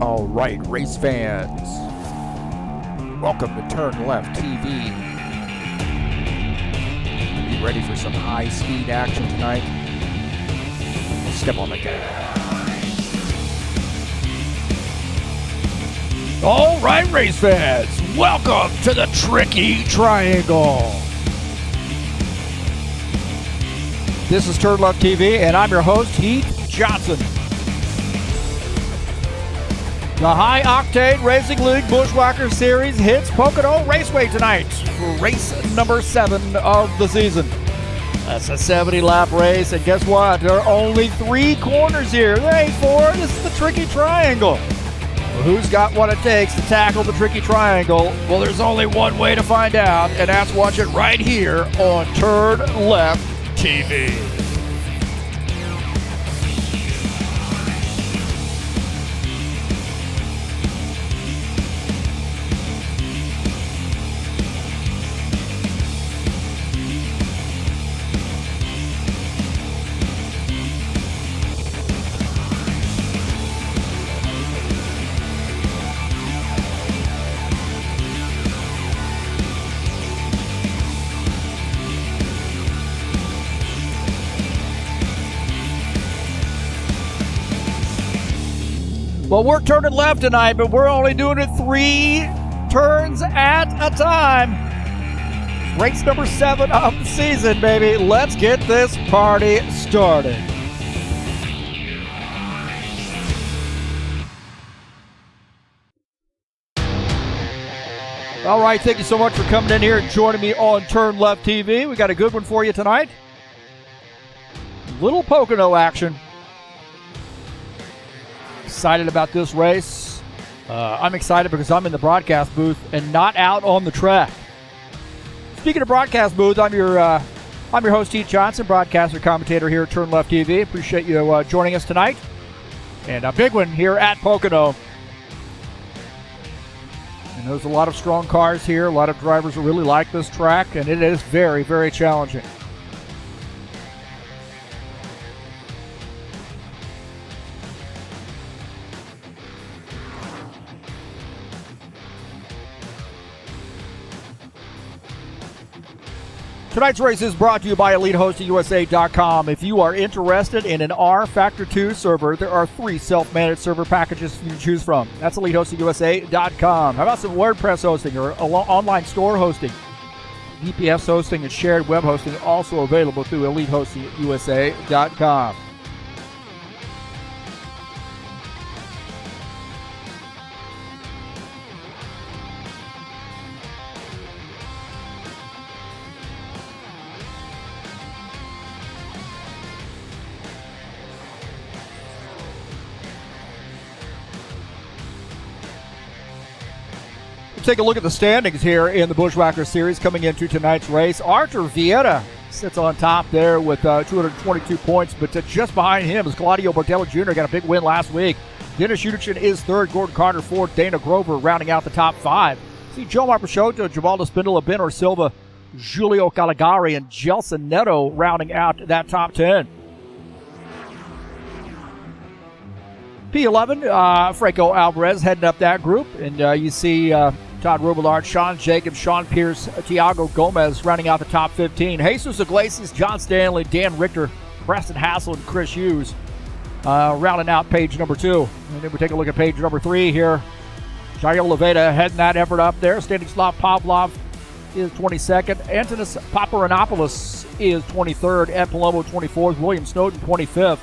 All right, race fans, welcome to TurnLeftTV. You ready for some high-speed action tonight? Step on the gas. All right, race fans, welcome to the Tricky Triangle. This is TurnLeftTV, and I'm your host, Heath Johnson. The High Octane Racing League Buschwackers Series hits Pocono Raceway tonight for race number 7 of the season. That's a 70-lap race, and guess what? There are only 3 corners here. There ain't 4. This is the Tricky Triangle. Well, who's got what it takes to tackle the Tricky Triangle? Well, there's only one way to find out, and that's watch it right here on TurnLeftTV. Well, we're turning left tonight, but we're only doing it 3 turns at a time. Race number 7 of the season, baby. Let's get this party started. All right, thank you so much for coming in here and joining me on TurnLeftTV. We got a good one for you tonight. Little Pocono action. Excited about this race. I'm excited because I'm in the broadcast booth and not out on the track. Speaking of broadcast booth, I'm your host, Heath Johnson, broadcaster, commentator here at TurnLeftTV. Appreciate you joining us tonight. And a big one here at Pocono. And there's a lot of strong cars here. A lot of drivers who really like this track, and it is very, very challenging. Tonight's race is brought to you by EliteHostingUSA.com. If you are interested in an rFactor 2 server, there are 3 self-managed server packages you can choose from. That's EliteHostingUSA.com. How about some WordPress hosting or online store hosting? VPS hosting and shared web hosting also available through EliteHostingUSA.com. Take a look at the standings here in the Buschwackers Series coming into tonight's race. Arthur Vieira sits on top there with 222 points, but just behind him is Claudio Bordello Jr. Got a big win last week. Dennis Udichin is 3rd, Gordon Carter 4th, Dana Grover rounding out the top 5. See Joe Marpachotto, Givaldo Spindola, Ben Silva, Julio Caligari, and Gelson Neto rounding out that top 10. P11, Franco Alvarez heading up that group, and you see Todd Robillard, Sean Jacobs, Sean Pierce, Tiago Gomez rounding out the top 15. Jesus Iglesias, John Stanley, Dan Richter, Preston Hassel, and Chris Hughes rounding out page number 2. And then we take a look at page number 3 here. Jairo Leveda heading that effort up there. Stanislav Pavlov is 22nd. Antonis Paparanopoulos is 23rd. Ed Palomo 24th. William Snowden 25th.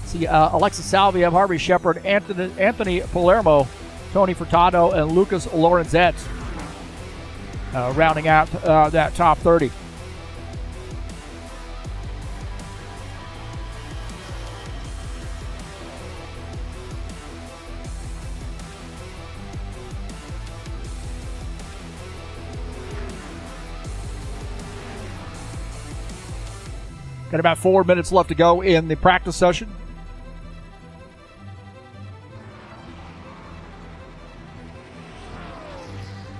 See Alexis Salviev, Harvey Shepard, Anthony Palermo, Tony Furtado, and Lucas Lorenzet rounding out that top 30. Got about 4 minutes left to go in the practice session.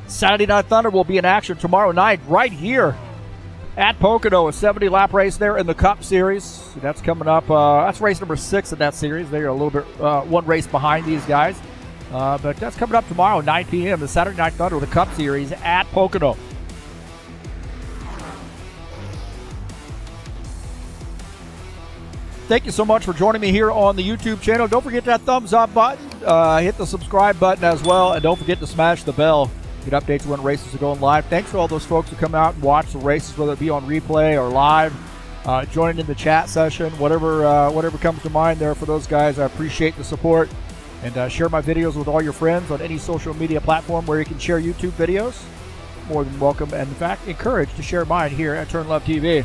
Saturday Night Thunder will be in action tomorrow night right here at Pocono, a 70-lap race there in the Cup Series. That's coming up. That's race number 6 in that series. They're a little bit one race behind these guys. But that's coming up tomorrow, 9 p.m., the Saturday Night Thunder, the Cup Series at Pocono. Thank you so much for joining me here on the YouTube channel. Don't forget that thumbs up button. Hit the subscribe button as well. And don't forget to smash the bell. Get updates when races are going live. Thanks for all those folks who come out and watch the races, whether it be on replay or live. Joining in the chat session, whatever comes to mind there for those guys. I appreciate the support. And share my videos with all your friends on any social media platform where you can share YouTube videos. More than welcome, and in fact, encouraged to share mine here at TurnLeftTV.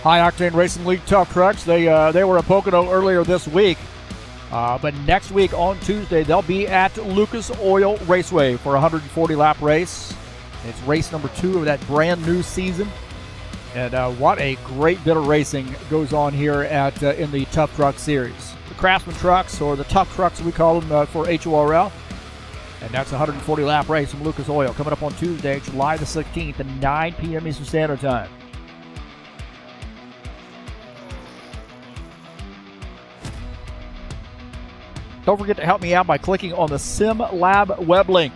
High Octane Racing League Tough Trucks. They were at Pocono earlier this week. But next week on Tuesday, they'll be at Lucas Oil Raceway for a 140-lap race. It's race number 2 of that brand new season. And what a great bit of racing goes on here at in the Tough Truck Series. The Craftsman Trucks, or the Tough Trucks we call them for HORL. And that's a 140-lap race from Lucas Oil coming up on Tuesday, July the 16th at 9 p.m. Eastern Standard Time. Don't forget to help me out by clicking on the SimLab web link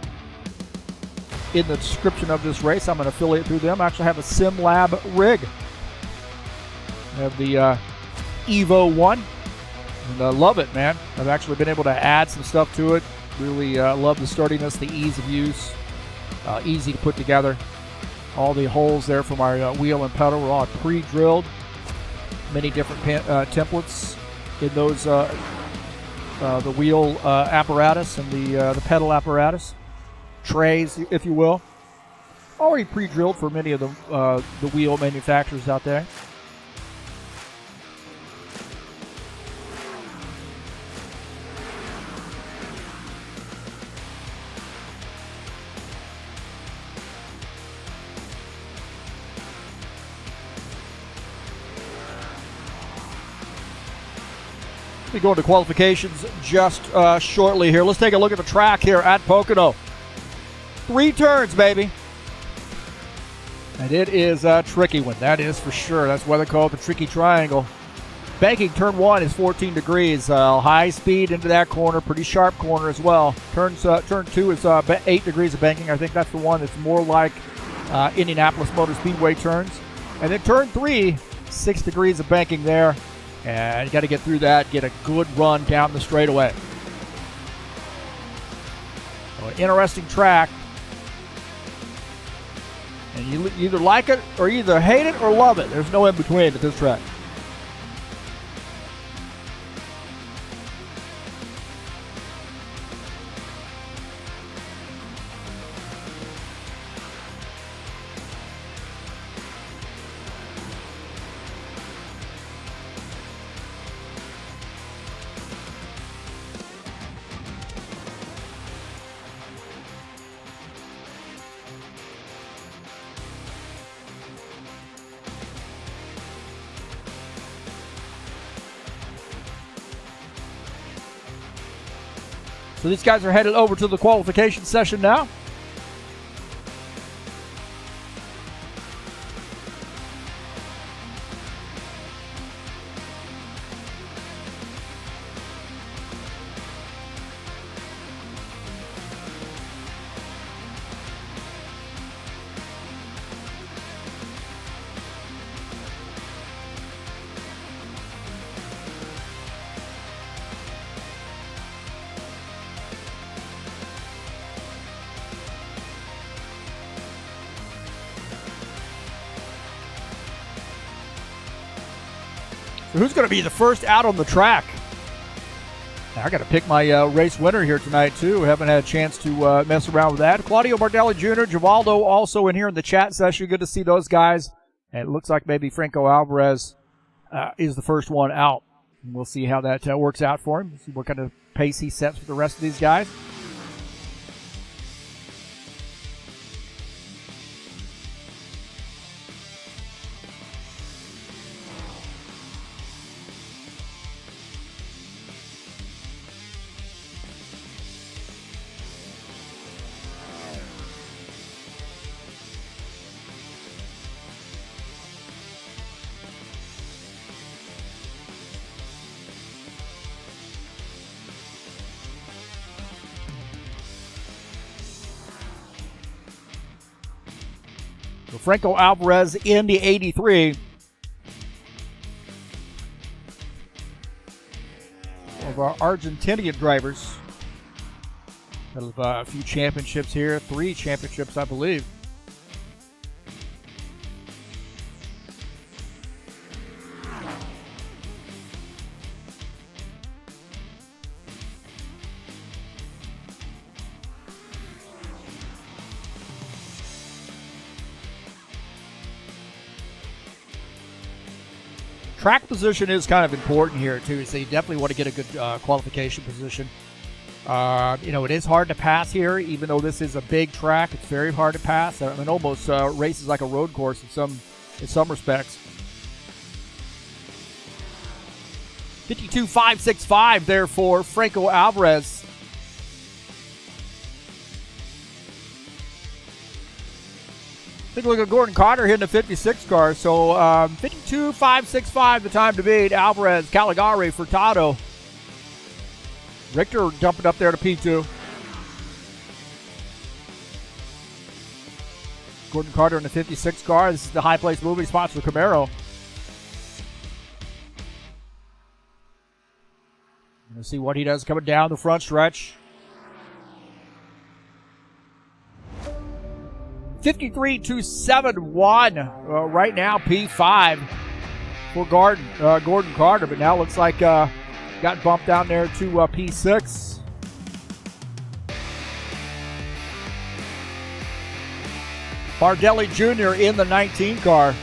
in the description of this race. I'm an affiliate through them. I actually have a SimLab rig. I have the Evo 1. And I love it, man. I've actually been able to add some stuff to it. Really love the sturdiness, the ease of use. Easy to put together. All the holes there for my wheel and pedal were all pre-drilled. Many different templates in those the wheel apparatus and the pedal apparatus. Trays, if you will. Already pre-drilled for many of the wheel manufacturers out there. We go into qualifications just shortly here. Let's take a look at the track here at Pocono. 3 turns, baby. And it is a tricky one, that is for sure. That's why they call it the tricky triangle. Banking, turn 1 is 14 degrees. High speed into that corner, pretty sharp corner as well. Turn 2 is 8 degrees of banking. I think that's the one that's more like Indianapolis Motor Speedway turns. And then turn 3, 6 degrees of banking there. And you got to get through that, get a good run down the straightaway. So an interesting track. And you either like it or either hate it or love it. There's no in between at this track. So these guys are headed over to the qualification session now. So who's going to be the first out on the track? Now, I got to pick my race winner here tonight, too. Haven't had a chance to mess around with that. Claudio Bardelli Jr., Givaldo also in here in the chat session. Good to see those guys. And it looks like maybe Franco Alvarez is the first one out. And we'll see how that works out for him. See what kind of pace he sets for the rest of these guys. Franco Alvarez in the 83. Of our Argentinian drivers. Have a few championships here. 3 championships, I believe. Track position is kind of important here, too, so you definitely want to get a good qualification position. It is hard to pass here, even though this is a big track. It's very hard to pass. I mean, almost races like a road course in some respects. 52.565 there for Franco Alvarez. Take a look at Gordon Carter hitting the 56 car. So 52.565 the time to beat. Alvarez, Caligari, Furtado. Richter jumping up there to P2. Gordon Carter in the 56 car. This is the High Place Movie sponsor, Camaro. We'll see what he does coming down the front stretch. 53.271 right now, P5 for Gordon Carter, but now looks like got bumped down there to P6. Bardelli Jr. in the 19 car. A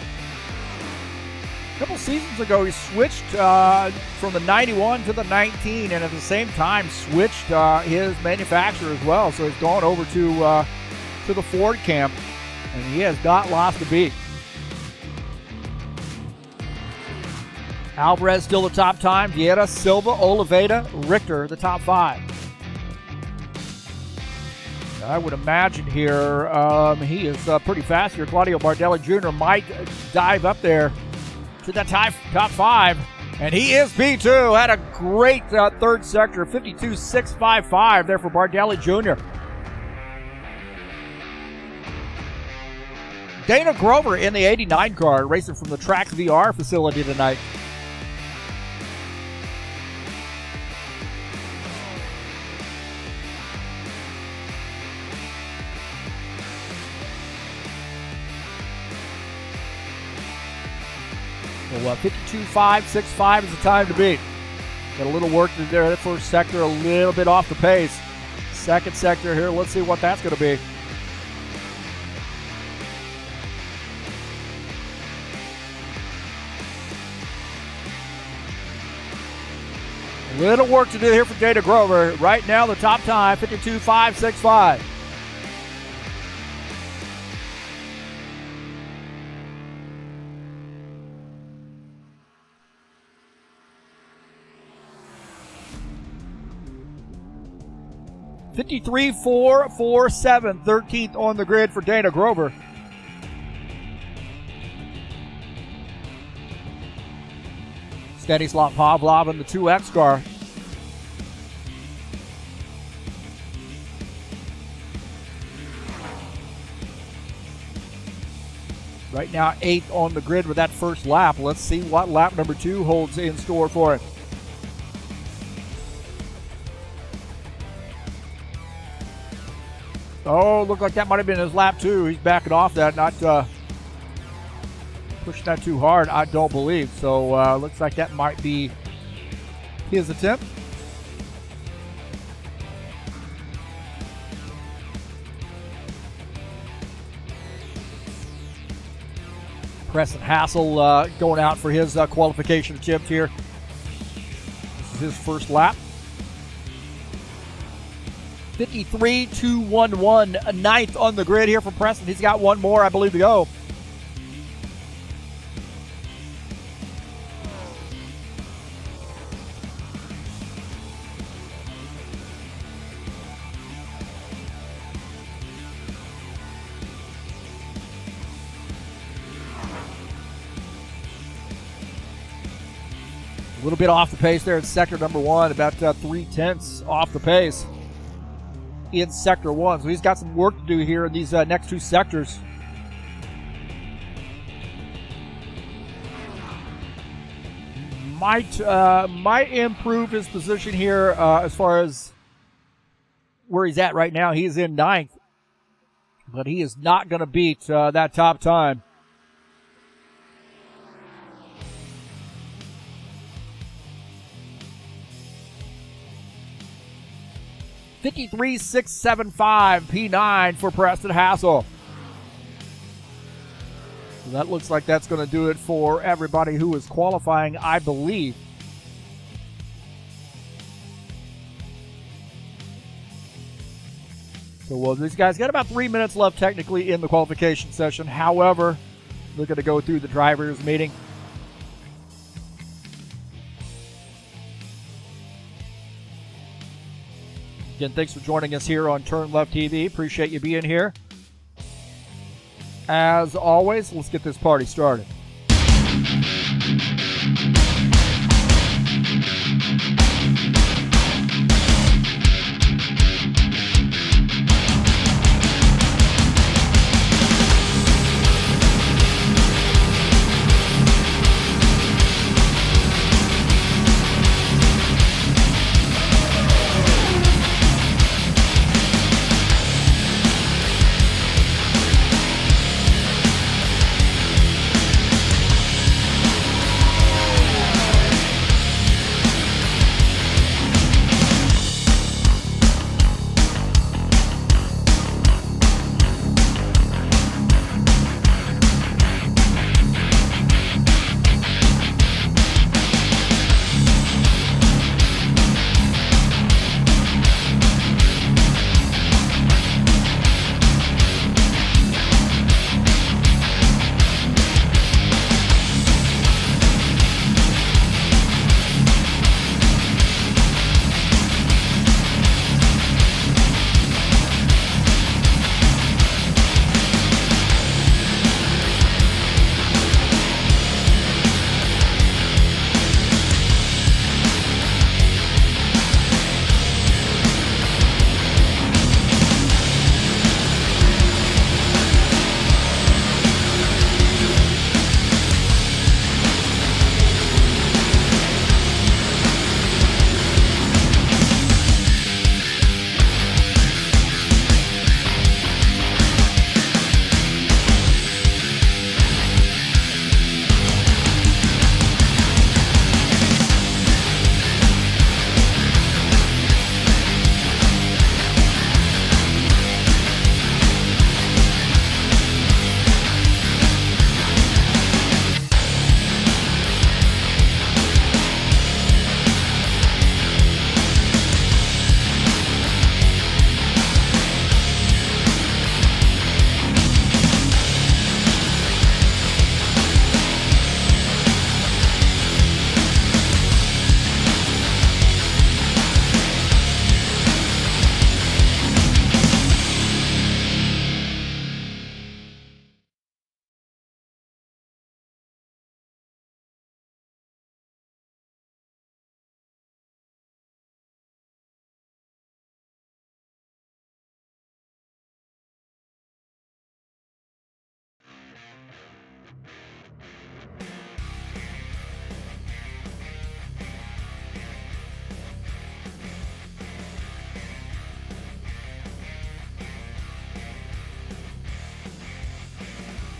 couple seasons ago, he switched from the 91 to the 19, and at the same time switched his manufacturer as well. So he's gone over to the Ford camp, and he has not lost a beat. Alvarez still the top time. Vieira, Silva, Oliveira, Richter the top 5. I would imagine here he is pretty fast here. Claudio Bardelli Jr. might dive up there to the top 5, and he is P2. Had a great third sector, 52.655 there for Bardelli Jr. Dana Grover in the 89 car, racing from the Trax VR facility tonight. So 52.565 is the time to beat. Got a little work to do there. That first sector a little bit off the pace. Second sector here, let's see what that's going to be. Little work to do here for Dana Grover. Right now, the top time, 52.565. $53.447, 13th on the grid for Dana Grover. Stanislav Pavlov in the 2X car. Right now, 8th on the grid with that first lap. Let's see what lap number 2 holds in store for it. Oh, looked like that might have been his lap 2. He's backing off that, not pushing that too hard, I don't believe. So looks like that might be his attempt. Preston Hassel going out for his qualification attempt here. This is his first lap. 53.211, a ninth on the grid here for Preston. He's got one more, I believe, to go. A little bit off the pace there in sector number 1, about 3/10 off the pace in sector 1. So he's got some work to do here in these next 2 sectors. Might improve his position here as far as where he's at right now. He's in 9th, but he is not going to beat that top time. .53675 P9 for Preston Hassel. So that looks like that's going to do it for everybody who is qualifying, I believe. So these guys got about 3 minutes left technically in the qualification session. However, they're going to go through the drivers' meeting. Again, thanks for joining us here on TurnLeftTV. Appreciate you being here. As always, let's get this party started.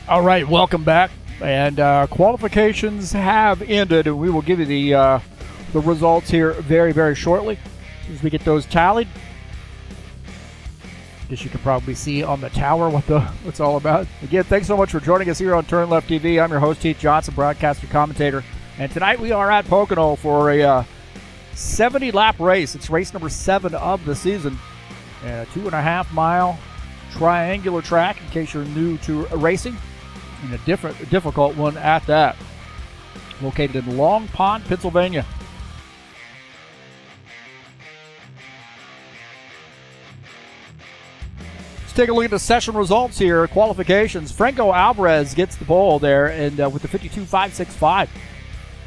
All right, welcome back. And qualifications have ended, and we will give you the results here very, very shortly as we get those tallied. Guess you can probably see on the tower what's all about. Again, thanks so much for joining us here on TurnLeftTV. I'm your host, Heath Johnson, broadcaster, commentator. And tonight we are at Pocono for a 70-lap race. It's race number 7 of the season. And a 2.5-mile triangular track, in case you're new to racing. And a difficult one at that. Located in Long Pond, Pennsylvania. Take a look at the session results here. Qualifications. Franco Alvarez gets the pole there, and with the 52.565.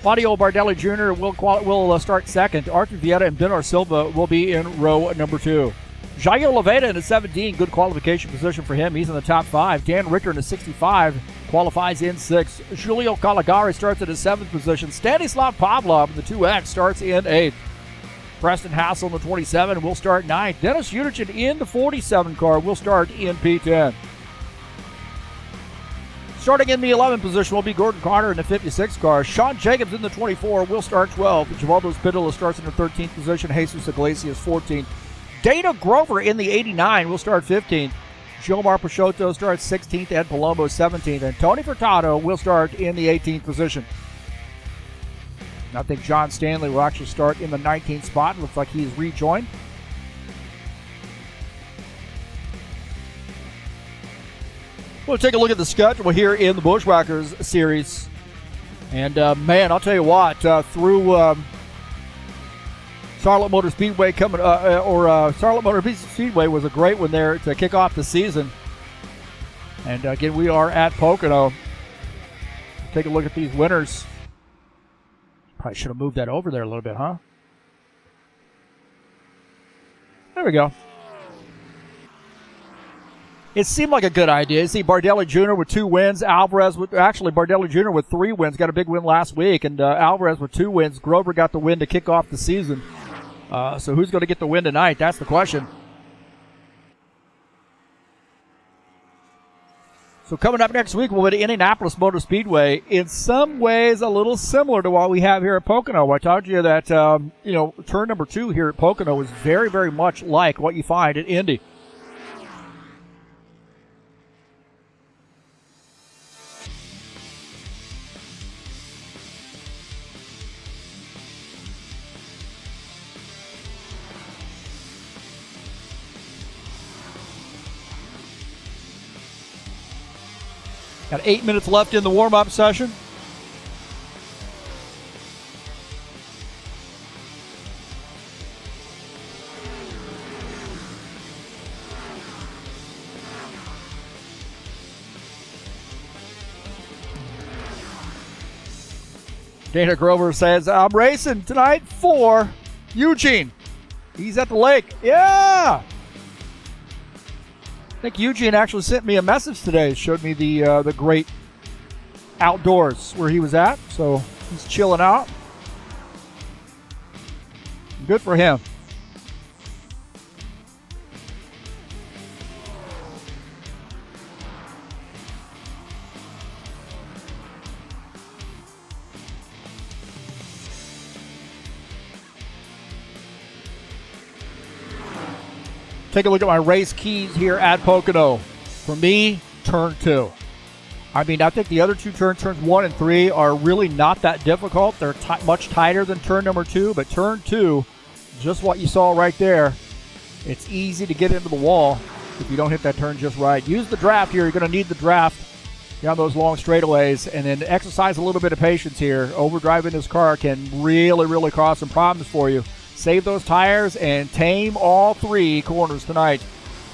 Claudio Bardelli Jr. will start second. Arthur Vieta and Benar Silva will be in row number 2. Jair Leveda in a 17, good qualification position for him. He's in the top 5. Dan Richter in a 65 qualifies in 6th. Julio Caligari starts at his 7th position. Stanislav Pavlov in the 2X starts in 8th. Preston Hassel in the 27 will start 9th. Dennis Uderchin in the 47 car will start in P10. Starting in the 11th position will be Gordon Carter in the 56 car. Sean Jacobs in the 24 will start 12th. Givaldo Spindola starts in the 13th position. Jesus Iglesias 14th. Dana Grover in the 89 will start 15th. Gilmar Peixoto starts 16th. Ed Palumbo 17th. And Tony Furtado will start in the 18th position. I think John Stanley will actually start in the 19th spot. Looks like he's rejoined. We'll take a look at the schedule here in the Buschwackers series. And, man, I'll tell you what, through Charlotte Motor Speedway Charlotte Motor Speedway was a great one there to kick off the season. And, again, we are at Pocono. Take a look at these winners. Probably should have moved that over there a little bit, huh? There we go. It seemed like a good idea. You see Bardelli Jr. with 2 wins. Bardelli Jr. with 3 wins. Got a big win last week. And Alvarez with 2 wins. Grover got the win to kick off the season. So who's going to get the win tonight? That's the question. So coming up next week, we'll be at Indianapolis Motor Speedway. In some ways, a little similar to what we have here at Pocono. I told you that, turn number 2 here at Pocono is very, very much like what you find at Indy. Got 8 minutes left in the warm-up session. Dana Grover says, I'm racing tonight for Eugene. He's at the lake. Yeah! I think Eugene actually sent me a message today. Showed me the great outdoors where he was at. So he's chilling out. Good for him. Take a look at my race keys here at Pocono. For me, turn 2. I mean, I think the other 2 turns 1 and 3, are really not that difficult. They're much tighter than turn number 2, but turn 2, just what you saw right there, it's easy to get into the wall if you don't hit that turn just right. Use the draft here. You're going to need the draft down those long straightaways, and then exercise a little bit of patience here. Overdriving this car can really, really cause some problems for you. Save those tires and tame all 3 corners tonight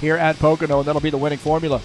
here at Pocono, and that'll be the winning formula.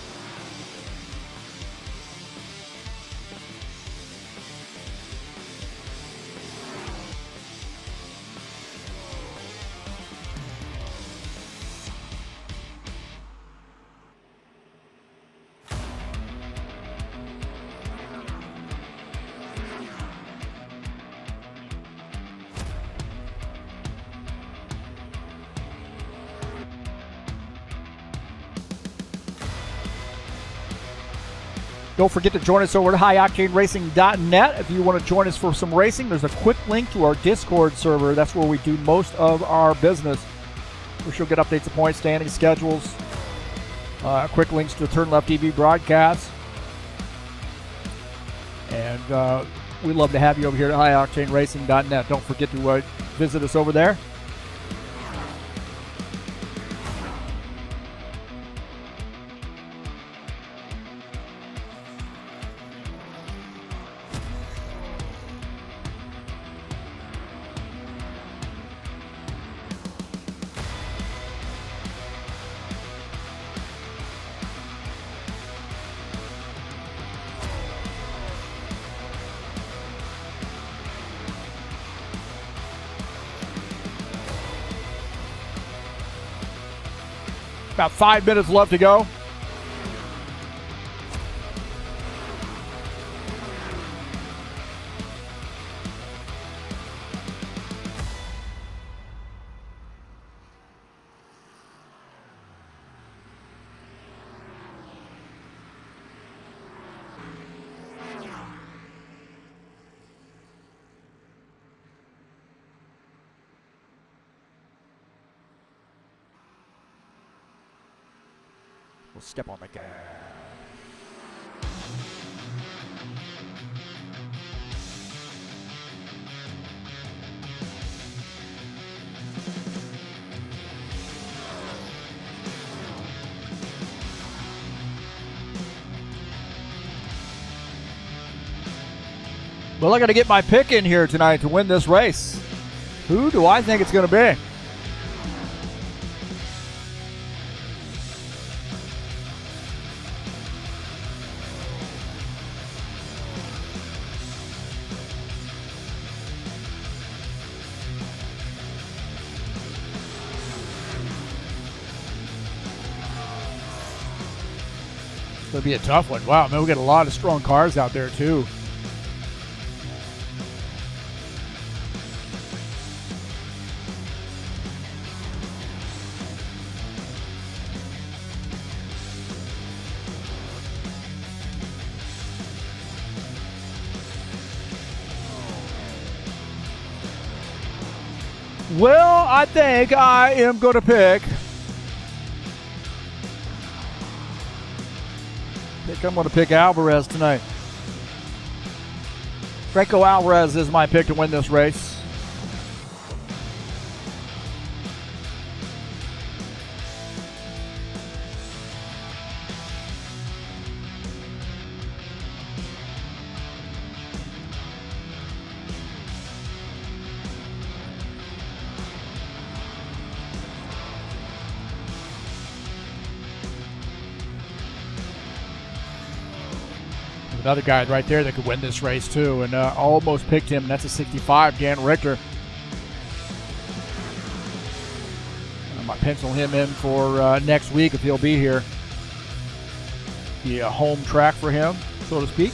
Don't forget to join us over at highoctaneracing.net. If you want to join us for some racing, there's a quick link to our Discord server. That's where we do most of our business. We should get updates of point standings, schedules, quick links to the TurnLeftTV broadcasts. And we'd love to have you over here at highoctaneracing.net. Don't forget to visit us over there. About 5 minutes left to go. We'll step on the gas. Well, I got to get my pick in here tonight to win this race. Who do I think it's going to be? It's going to be a tough one. Wow, man, we got a lot of strong cars out there, too. Well, I think I am going to pick. I'm going to pick Alvarez tonight. Franco Alvarez is my pick to win this race. Another guy right there that could win this race too, and almost picked him, and that's a 65, Dan Richter. I might pencil him in for next week if he'll be here. Be a home track for him, so to speak.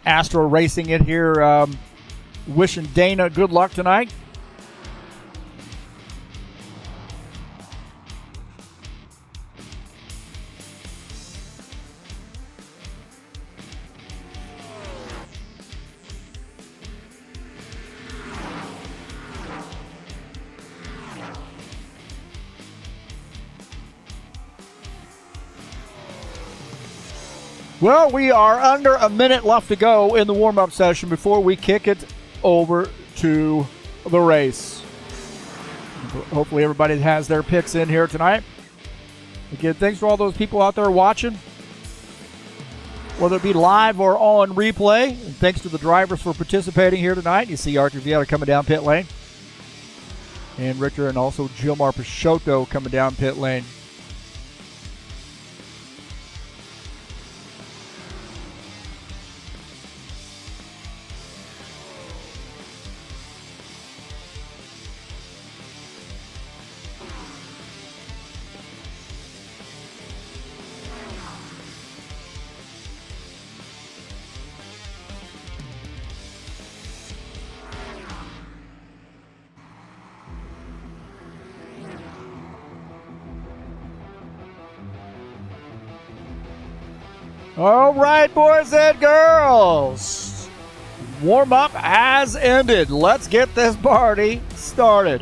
Astro racing it here. Wishing Dana good luck tonight. Well, we are under a minute left to go in the warm-up session before we kick it over to the race. Hopefully everybody has their picks in here tonight. Again, thanks to all those people out there watching, whether it be live or on replay. And thanks to the drivers for participating here tonight. You see Arthur Vieira coming down pit lane. And Richter and also Gilmar Peixoto coming down pit lane. All right, boys and girls. Warm-up has ended. Let's get this party started.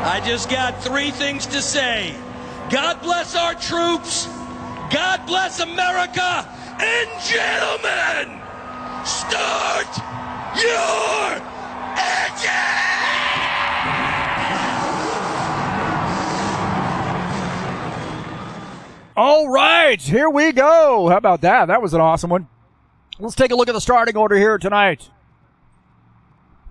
I just got three things to say. God bless our troops. God bless America. And gentlemen, start your engine! All right, here we go. How about that? That was an awesome one. Let's take a look at the starting order here tonight.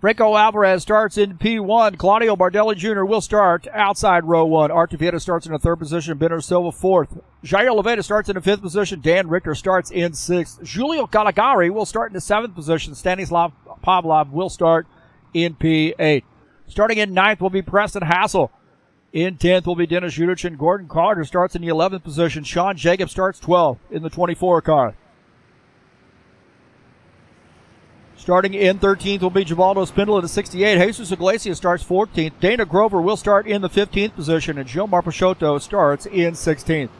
Franco Alvarez starts in P1. Claudio Bardelli Jr. will start outside row 1. Art Vieta starts in the 3rd position. Benner Silva 4th. Jair Oliveira starts in the 5th position. Dan Richter starts in 6th. Julio Caligari will start in the 7th position. Stanislav Pavlov will start in P8. Starting in 9th will be Preston Hassel. In 10th will be Dennis Udich, and Gordon Carter starts in the 11th position. Sean Jacobs starts 12th in the 24 car. Starting in 13th will be Givaldo Spindle at the 68. Jesus Iglesias starts 14th. Dana Grover will start in the 15th position, and Gilmar Peixoto starts in 16th.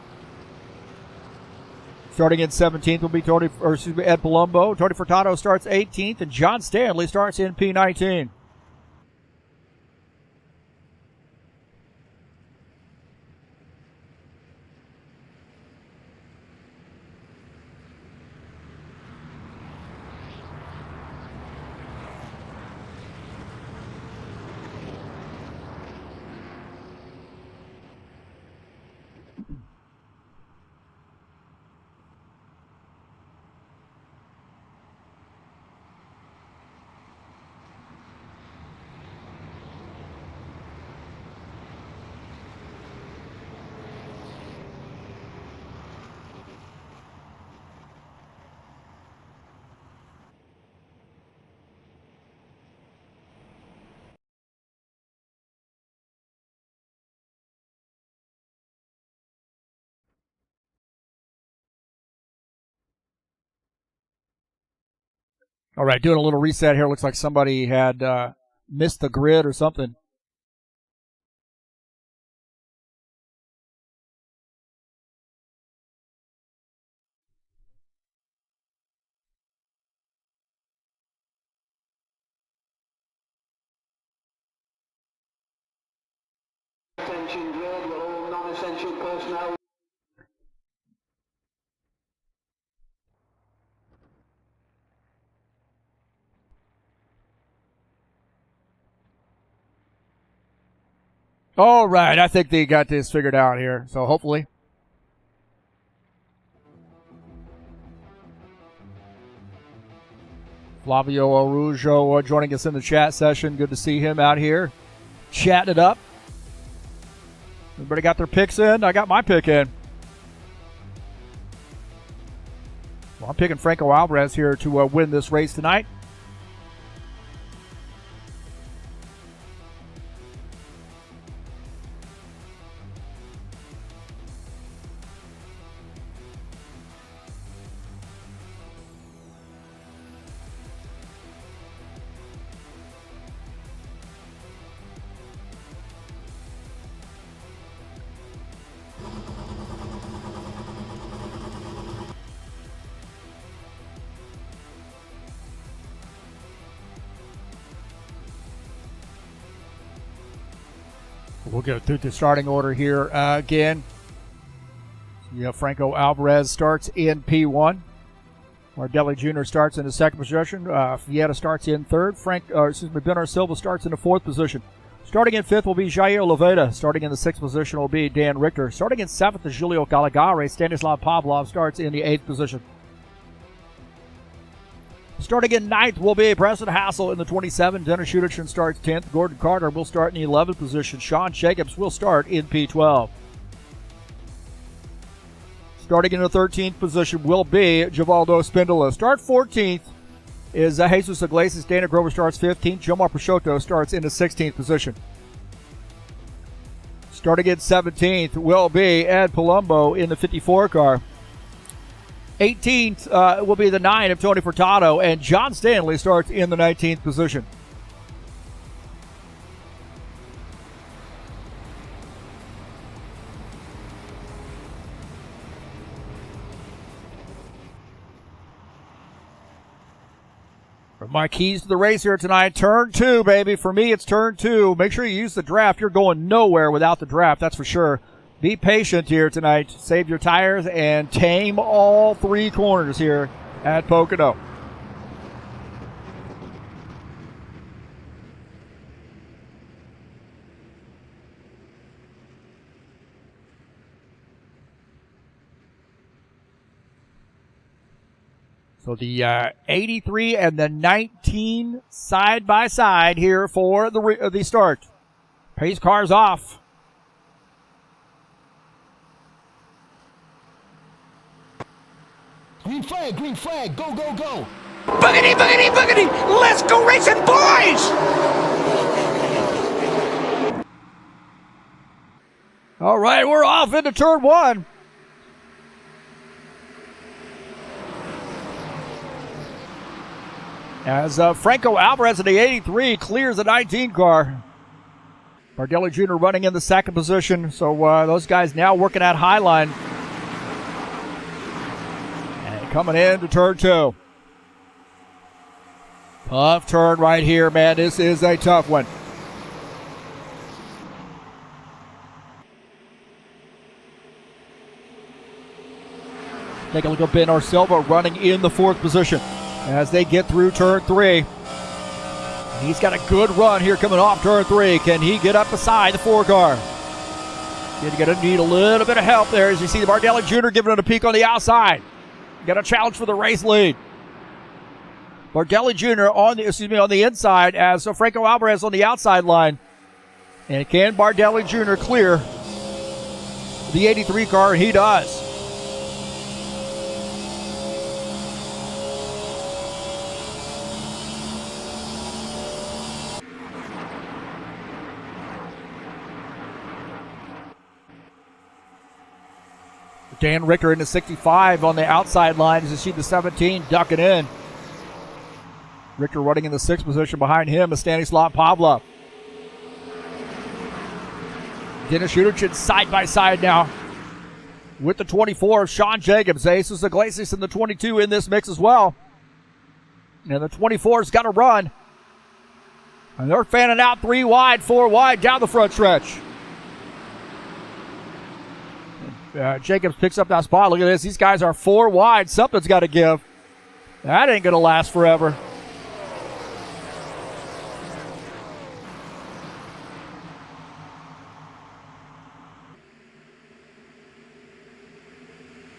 Starting in 17th will be Ed Palumbo. Tony Furtado starts 18th, and John Stanley starts in P19. All right, doing a little reset here. Looks like somebody had missed the grid or something. Attention grid, will all non-essential personnel. All right, I think they got this figured out here, so hopefully. Flavio Arujo joining us in the chat session. Good to see him out here chatting it up. Everybody got their picks in? I got my pick in. Well, I'm picking Franco Alvarez here to win this race tonight. We'll go through the starting order here again. Franco Alvarez starts in P1. Mardelli Jr. starts in the second position. Fieta starts in third. Bernard Silva starts in the fourth position. Starting in fifth will be Jair Oliveira. Starting in the sixth position will be Dan Richter. Starting in seventh is Julio Galagare. Stanislav Pavlov starts in the eighth position. Starting in ninth will be Preston Hassel in the 27. Dennis Schudertchen starts 10th. Gordon Carter will start in the 11th position. Sean Jacobs will start in P12. Starting in the 13th position will be Givaldo Spindola. Start 14th is Jesus Iglesias. Dana Grover starts 15th. Jomar Peixoto starts in the 16th position. Starting in 17th will be Ed Palumbo in the 54 car. 18th will be the 9 of Tony Furtado, and John Stanley starts in the 19th position. For my keys to the race here tonight, turn 2, baby. For me, it's turn 2. Make sure you use the draft. You're going nowhere without the draft, that's for sure. Be patient here tonight. Save your tires and tame all 3 corners here at Pocono. So the 83 and the 19 side by side here for the start. Pace cars off. Green flag, go, go, go. Boogity, boogity, boogity! Let's go racing, boys! All right, we're off into turn 1. As Franco Alvarez in the 83 clears the 19 car. Bardelli Jr. running in the second position, so those guys now working at high line. Coming into turn 2. Tough turn right here, man. This is a tough one. Take a look at Bernard Silva running in the fourth position as they get through turn 3. He's got a good run here coming off turn 3. Can he get up beside the 4 car? He's going to need a little bit of help there as you see the Bardelli Jr. giving it a peek on the outside. Got a challenge for the race lead. Bardelli Jr. on the inside as Franco Alvarez on the outside line. And can Bardelli Jr. clear the 83 car? And he does. Dan Richter in the 65 on the outside line as you see the 17 ducking in. Richter running in the 6th position. Behind him is Stanislav Pavlov. Dennis Schudertchen side by side now with the 24 of Sean Jacobs. Jesus Iglesias in the 22 in this mix as well. And the 24's got to run. And they're fanning out 3 wide, 4 wide down the front stretch. Jacobs picks up that spot. Look at this. These guys are 4 wide. Something's got to give. That ain't going to last forever.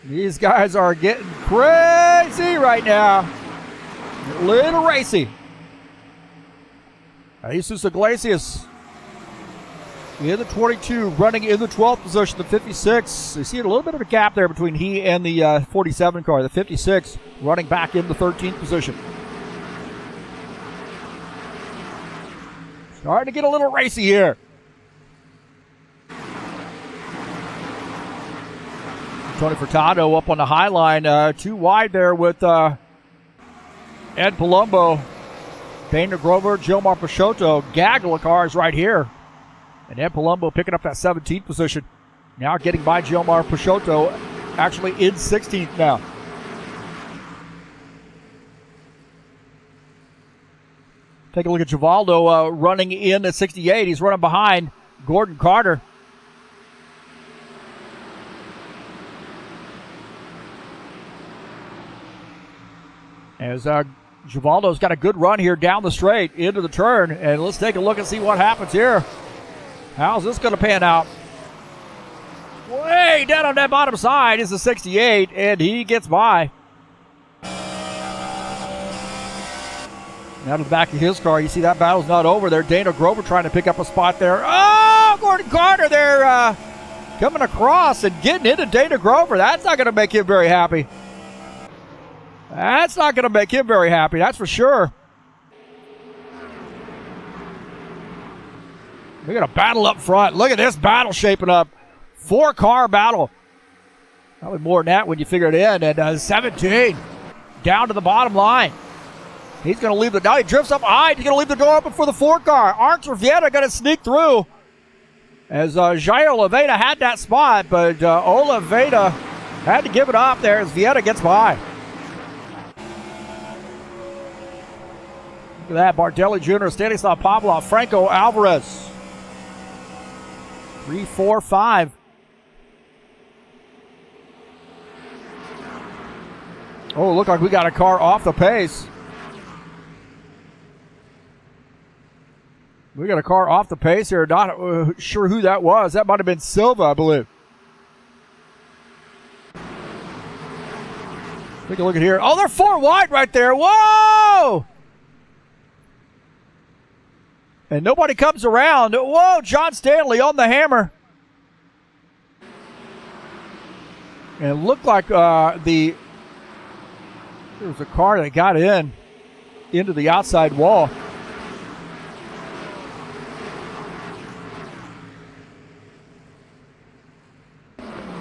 These guys are getting crazy right now. A little racy. Jesus Iglesias in the 22, running in the 12th position, the 56. You see a little bit of a gap there between he and the 47 car. The 56 running back in the 13th position. Starting to get a little racy here. Tony Furtado up on the high line, too wide there with Ed Palumbo, Dana Grover, Gilmar Peixoto, gaggle of cars right here. And Ed Palumbo picking up that 17th position. Now getting by Gilmar Peixoto, actually in 16th now. Take a look at Givaldo running in at 68. He's running behind Gordon Carter. As Givaldo's got a good run here down the straight into the turn. And let's take a look and see what happens here. How's this going to pan out? Way down on that bottom side is the 68, and he gets by. Now to the back of his car, you see that battle's not over there. Dana Grover trying to pick up a spot there. Oh, Gordon Carter there coming across and getting into Dana Grover. That's not going to make him very happy. That's not going to make him very happy, that's for sure. We got a battle up front. Look at this battle shaping up. 4-car battle. Probably more than that when you figure it in. And 17 down to the bottom line. He's going to leave the... Now he drifts up high. He's going to leave the door open for the 4-car. Archer Vieta going to sneak through. As Jair Oliveira had that spot, but Oliveira had to give it up there as Vieta gets by. Look at that. Bardelli Jr., Stanislav Pavlov, Franco Alvarez. 3, 4, 5. Oh, look like we got a car off the pace. We got a car off the pace here. Not sure who that was. That might have been Silva, I believe. Take a look at here. Oh, they're 4 wide right there. Whoa! And nobody comes around. Whoa, John Stanley on the hammer. And it looked like there was a car that got into the outside wall.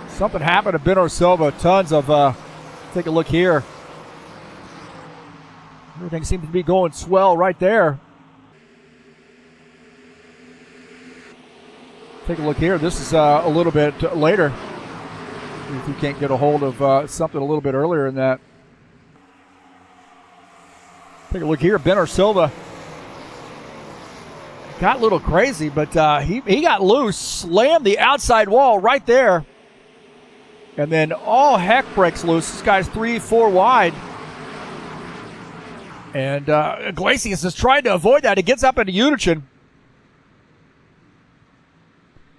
Something happened to Benno Silva. Tons of, take a look here. Everything seems to be going swell right there. Take a look here. This is a little bit later. If you can't get a hold of something a little bit earlier in that. Take a look here. Benno Silva got a little crazy, but he got loose, slammed the outside wall right there. And then all heck breaks loose. This guy's 3, 4 wide. And Iglesias is trying to avoid that. He gets up into Unichin.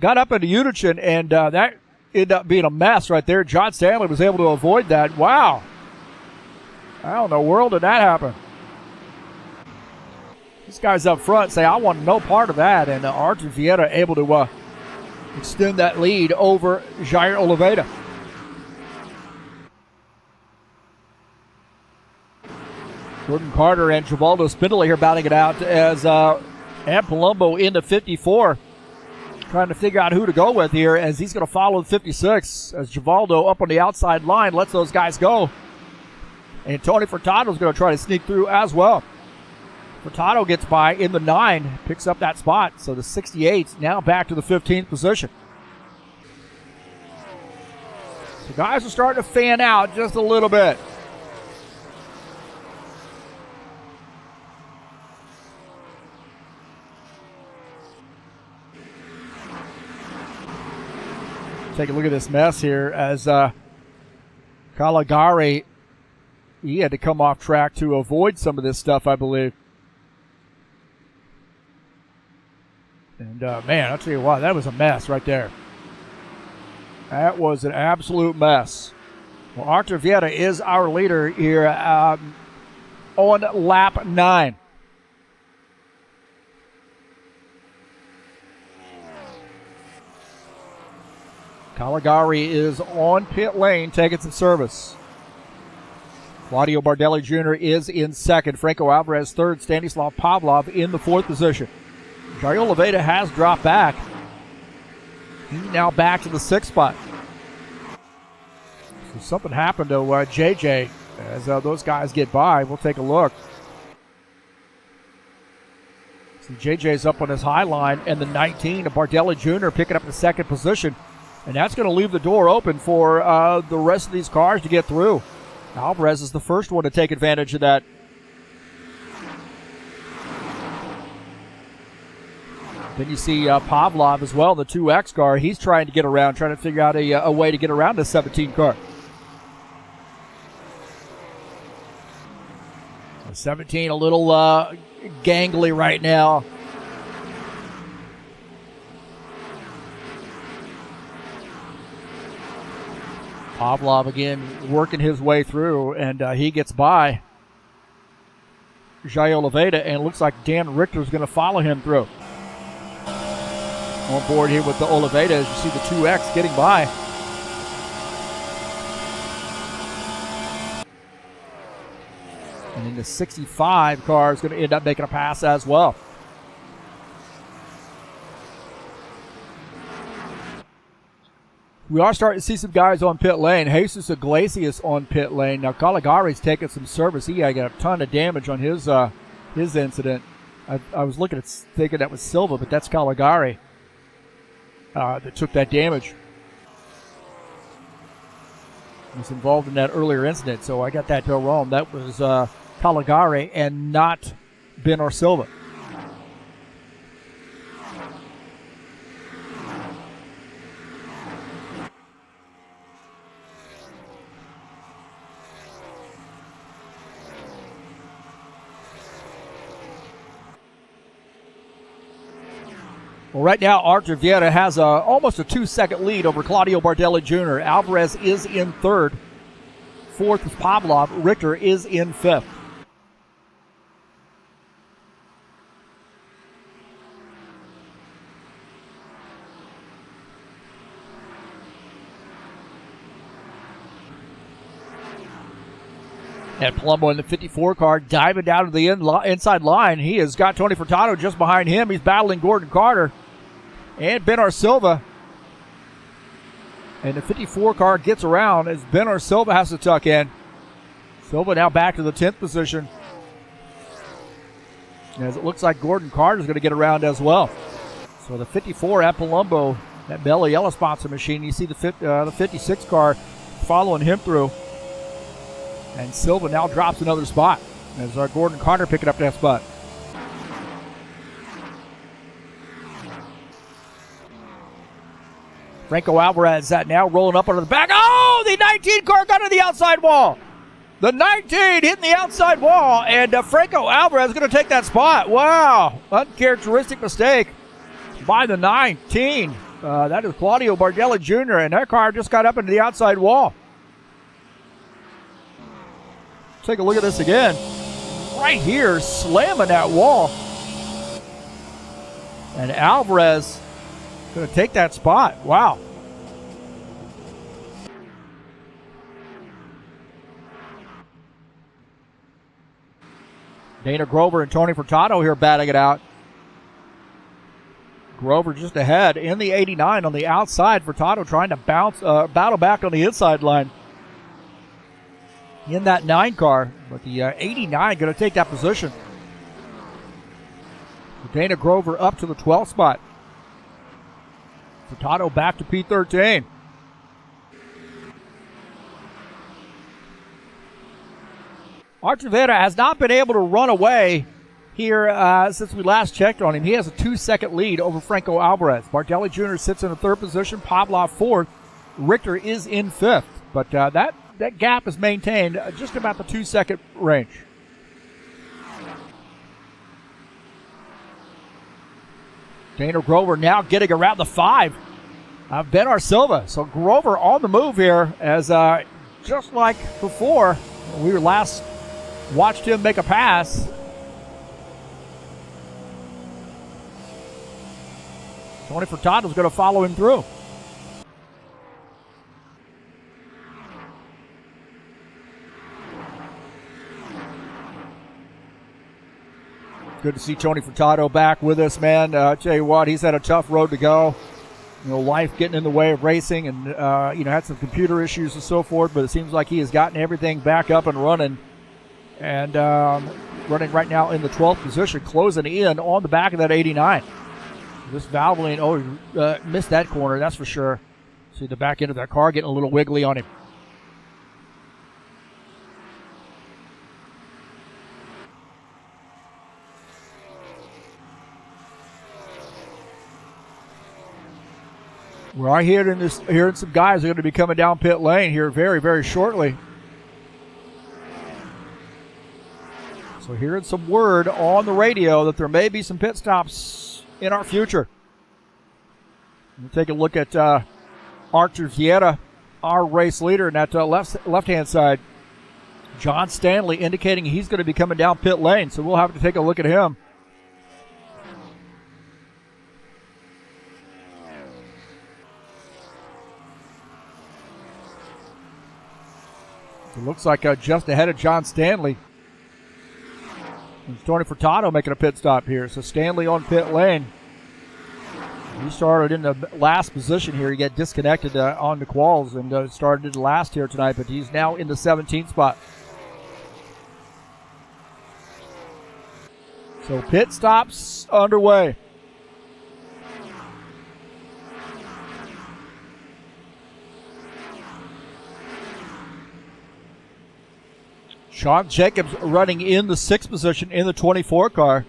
Got up into Unichin, and that ended up being a mess right there. John Stanley was able to avoid that. Wow. How in the world did that happen? These guys up front say, I want no part of that. And Archer Vieta able to extend that lead over Jair Oliveira. Gordon Carter and Givaldo Spindler here batting it out as Ed Palumbo into 54. Trying to figure out who to go with here as he's going to follow the 56 as Givaldo up on the outside line lets those guys go. And Tony Furtado is going to try to sneak through as well. Furtado gets by in the 9, picks up that spot. So the 68 now back to the 15th position. The guys are starting to fan out just a little bit. Take a look at this mess here as Caligari, he had to come off track to avoid some of this stuff, I believe. And man, I'll tell you what, that was a mess right there. That was an absolute mess. Well, Archer Vieta is our leader here. on lap 9. Caligari is on pit lane taking some service. Claudio Bardelli Jr. is in second. Franco Alvarez third. Stanislav Pavlov in the fourth position. Jair Oliveira has dropped back. He's now back to the sixth spot. So something happened to JJ as those guys get by. We'll take a look. So JJ's up on his high line, and the 19 of Bardelli Jr. picking up the second position. And that's going to leave the door open for the rest of these cars to get through. Alvarez is the first one to take advantage of that. Then you see Pavlov as well, the 2X car. He's trying to get around, trying to figure out a way to get around the 17 car. The 17 a little gangly right now. Pavlov again working his way through, and he gets by Jair Oliveira, and it looks like Dan Richter is going to follow him through. On board here with the Oliveira, as you see the 2X getting by. And then the 65 car is going to end up making a pass as well. We are starting to see some guys on pit lane. Jesus Iglesias on pit lane. Now Caligari's taking some service. He got a ton of damage on his incident. I was looking at thinking that was Silva, but that's Caligari that took that damage. He was involved in that earlier incident, so I got that wrong. That was Caligari and not Benor Silva. Well, right now, Artur Vieira has almost a 2-second lead over Claudio Bardelli Jr. Alvarez is in third. Fourth is Pavlov. Richter is in fifth. And Palumbo in the 54 car diving down to the inside line. He has got Tony Furtado just behind him. He's battling Gordon Carter and Benor Silva. And the 54 car gets around as Benor Silva has to tuck in. Silva now back to the 10th position. As it looks like Gordon Carter is going to get around as well. So the 54 at Palumbo, that Bella Yellow sponsor machine. You see the 56 car following him through. And Silva now drops another spot as our Gordon Carter picking up that spot. Franco Alvarez that now rolling up under the back. Oh, the 19 car got to the outside wall. The 19 hitting the outside wall, and Franco Alvarez is going to take that spot. Wow, uncharacteristic mistake by the 19. That is Claudio Bardelli Jr., and that car just got up into the outside wall. Take a look at this again. Right here, slamming that wall. And Alvarez going to take that spot. Wow. Dana Grover and Tony Furtado here batting it out. Grover just ahead in the 89 on the outside. Furtado trying to battle back on the inside line in that 9 car, but the 89 going to take that position. Dana Grover up to the 12th spot. Furtado back to P13. Artur Vieira has not been able to run away here since we last checked on him. He has a 2-second lead over Franco Alvarez. Bardelli Jr. sits in the 3rd position, Pavlov 4th. Richter is in 5th, but that gap is maintained just about the 2-second range. Dana Grover now getting around the 5 of Benor Silva. So Grover on the move here as just like before, we were last watched him make a pass. Tony Furtado's going to follow him through. Good to see Tony Furtado back with us, man. I tell you what, he's had a tough road to go. You know, life getting in the way of racing, and had some computer issues and so forth. But it seems like he has gotten everything back up and running, and running right now in the 12th position, closing in on the back of that 89. This Valvoline, missed that corner, that's for sure. See the back end of that car getting a little wiggly on him. We are hearing some guys are going to be coming down pit lane here very, very shortly. So hearing some word on the radio that there may be some pit stops in our future. We'll take a look at Archer Vieira, our race leader, in that left-hand side. John Stanley indicating he's going to be coming down pit lane, so we'll have to take a look at him. It looks like just ahead of John Stanley. It's Tony Furtado making a pit stop here. So Stanley on pit lane. He started in the last position here. He got disconnected on the quals and started last here tonight, but he's now in the 17th spot. So pit stops underway. Sean Jacobs running in the 6th position in the 24 car.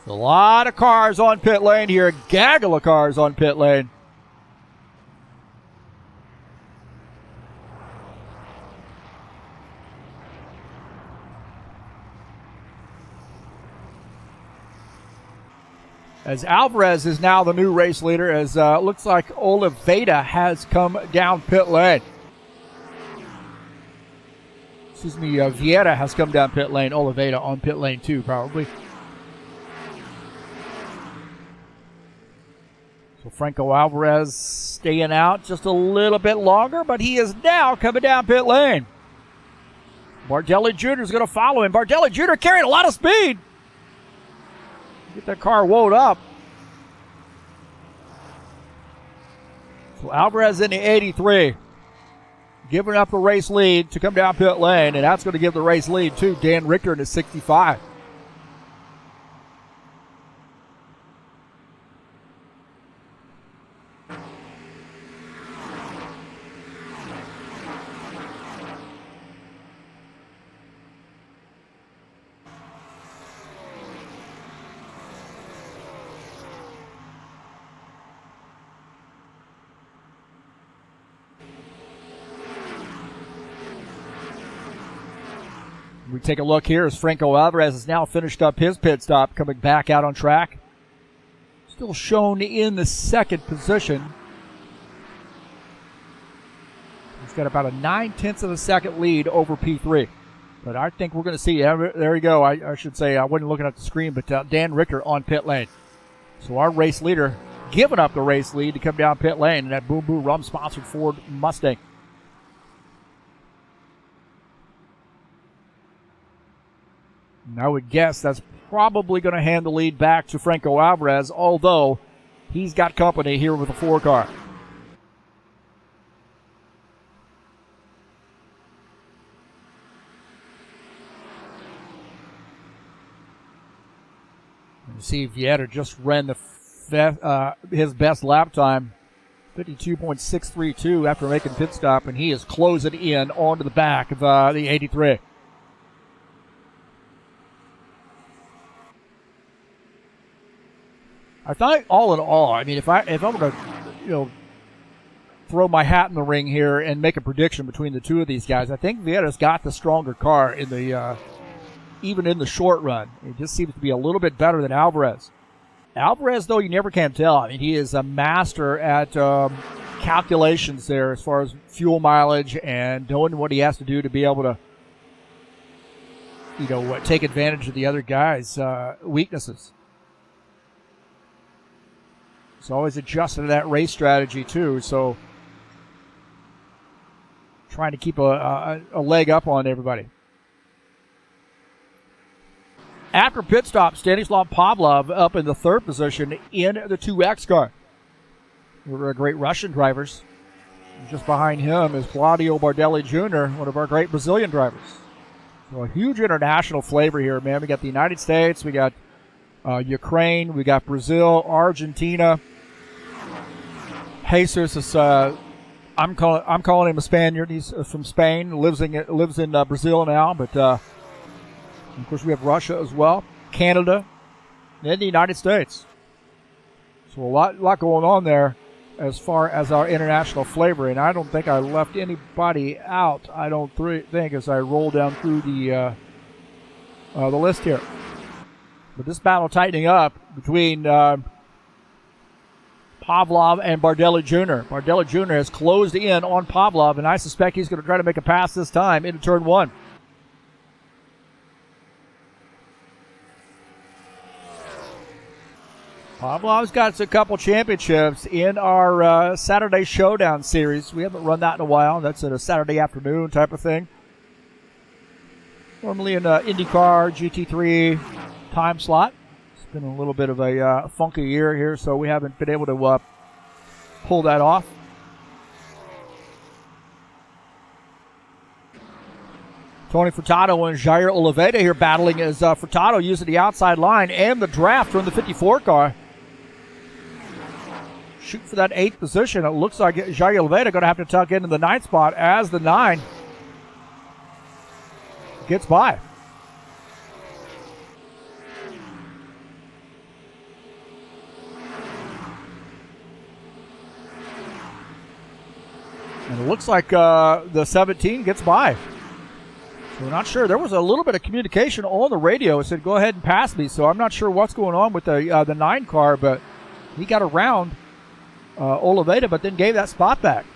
A lot of cars on pit lane here. A gaggle of cars on pit lane. As Alvarez is now the new race leader, as looks like Oliveira has come down pit lane. Excuse me, Vieira has come down pit lane. Oliveira on pit lane too, probably. So Franco Alvarez staying out just a little bit longer, but he is now coming down pit lane. Bardelli Jr. is going to follow him. Bardelli Jr. carrying a lot of speed. Get that car woed up. So Alvarez in the 83. Giving up the race lead to come down pit lane, and that's going to give the race lead to Dan Richter in the 65. We take a look here as Franco Alvarez has now finished up his pit stop, coming back out on track. Still shown in the 2nd position. He's got about a 9/10 of a second lead over P3. But I think we're going to see, there we go. I should say, I wasn't looking at the screen, but Dan Richter on pit lane. So our race leader giving up the race lead to come down pit lane in that Boom Boom Rum sponsored Ford Mustang. And I would guess that's probably going to hand the lead back to Franco Alvarez, although he's got company here with the 4 car. You see Vieira just ran his best lap time, 52.632 after making pit stop, and he is closing in onto the back of the 83. I thought, all in all, I mean, if I'm going to, throw my hat in the ring here and make a prediction between the two of these guys. I think Vieira's got the stronger car in the even in the short run. It just seems to be a little bit better than Alvarez. Alvarez, though, you never can tell. I mean, he is a master at calculations there as far as fuel mileage and knowing what he has to do to be able to, take advantage of the other guy's weaknesses. He's always adjusted to that race strategy, too, so trying to keep a leg up on everybody. After pit stop, Stanislav Pavlov up in the third position in the 2X car. They were great Russian drivers. Just behind him is Claudio Bardelli Jr., one of our great Brazilian drivers. So a huge international flavor here, man. We got the United States, we got Ukraine, we got Brazil, Argentina. Jesus is, I'm calling him a Spaniard. He's from Spain, lives in Brazil now, but of course we have Russia as well, Canada, and the United States. So a lot going on there as far as our international flavor, and I don't think I left anybody out. I don't think as I roll down through the list here. But this battle tightening up between Pavlov and Bardelli Jr. Bardelli Jr. has closed in on Pavlov, and I suspect he's going to try to make a pass this time into turn one. Pavlov's got a couple championships in our Saturday Showdown series. We haven't run that in a while. That's a Saturday afternoon type of thing. Normally in IndyCar, GT3 time slot. It's been a little bit of a funky year here, so we haven't been able to pull that off. Tony Furtado and Jair Oliveira here battling as Furtado using the outside line and the draft from the 54 car. Shooting for that 8th position. It looks like Jair Oliveira going to have to tuck into the 9th spot as the 9 gets by. And it looks like the 17 gets by. So we're not sure. There was a little bit of communication on the radio. It said, go ahead and pass me. So I'm not sure what's going on with the 9 car, but he got around Oliveira, but then gave that spot back.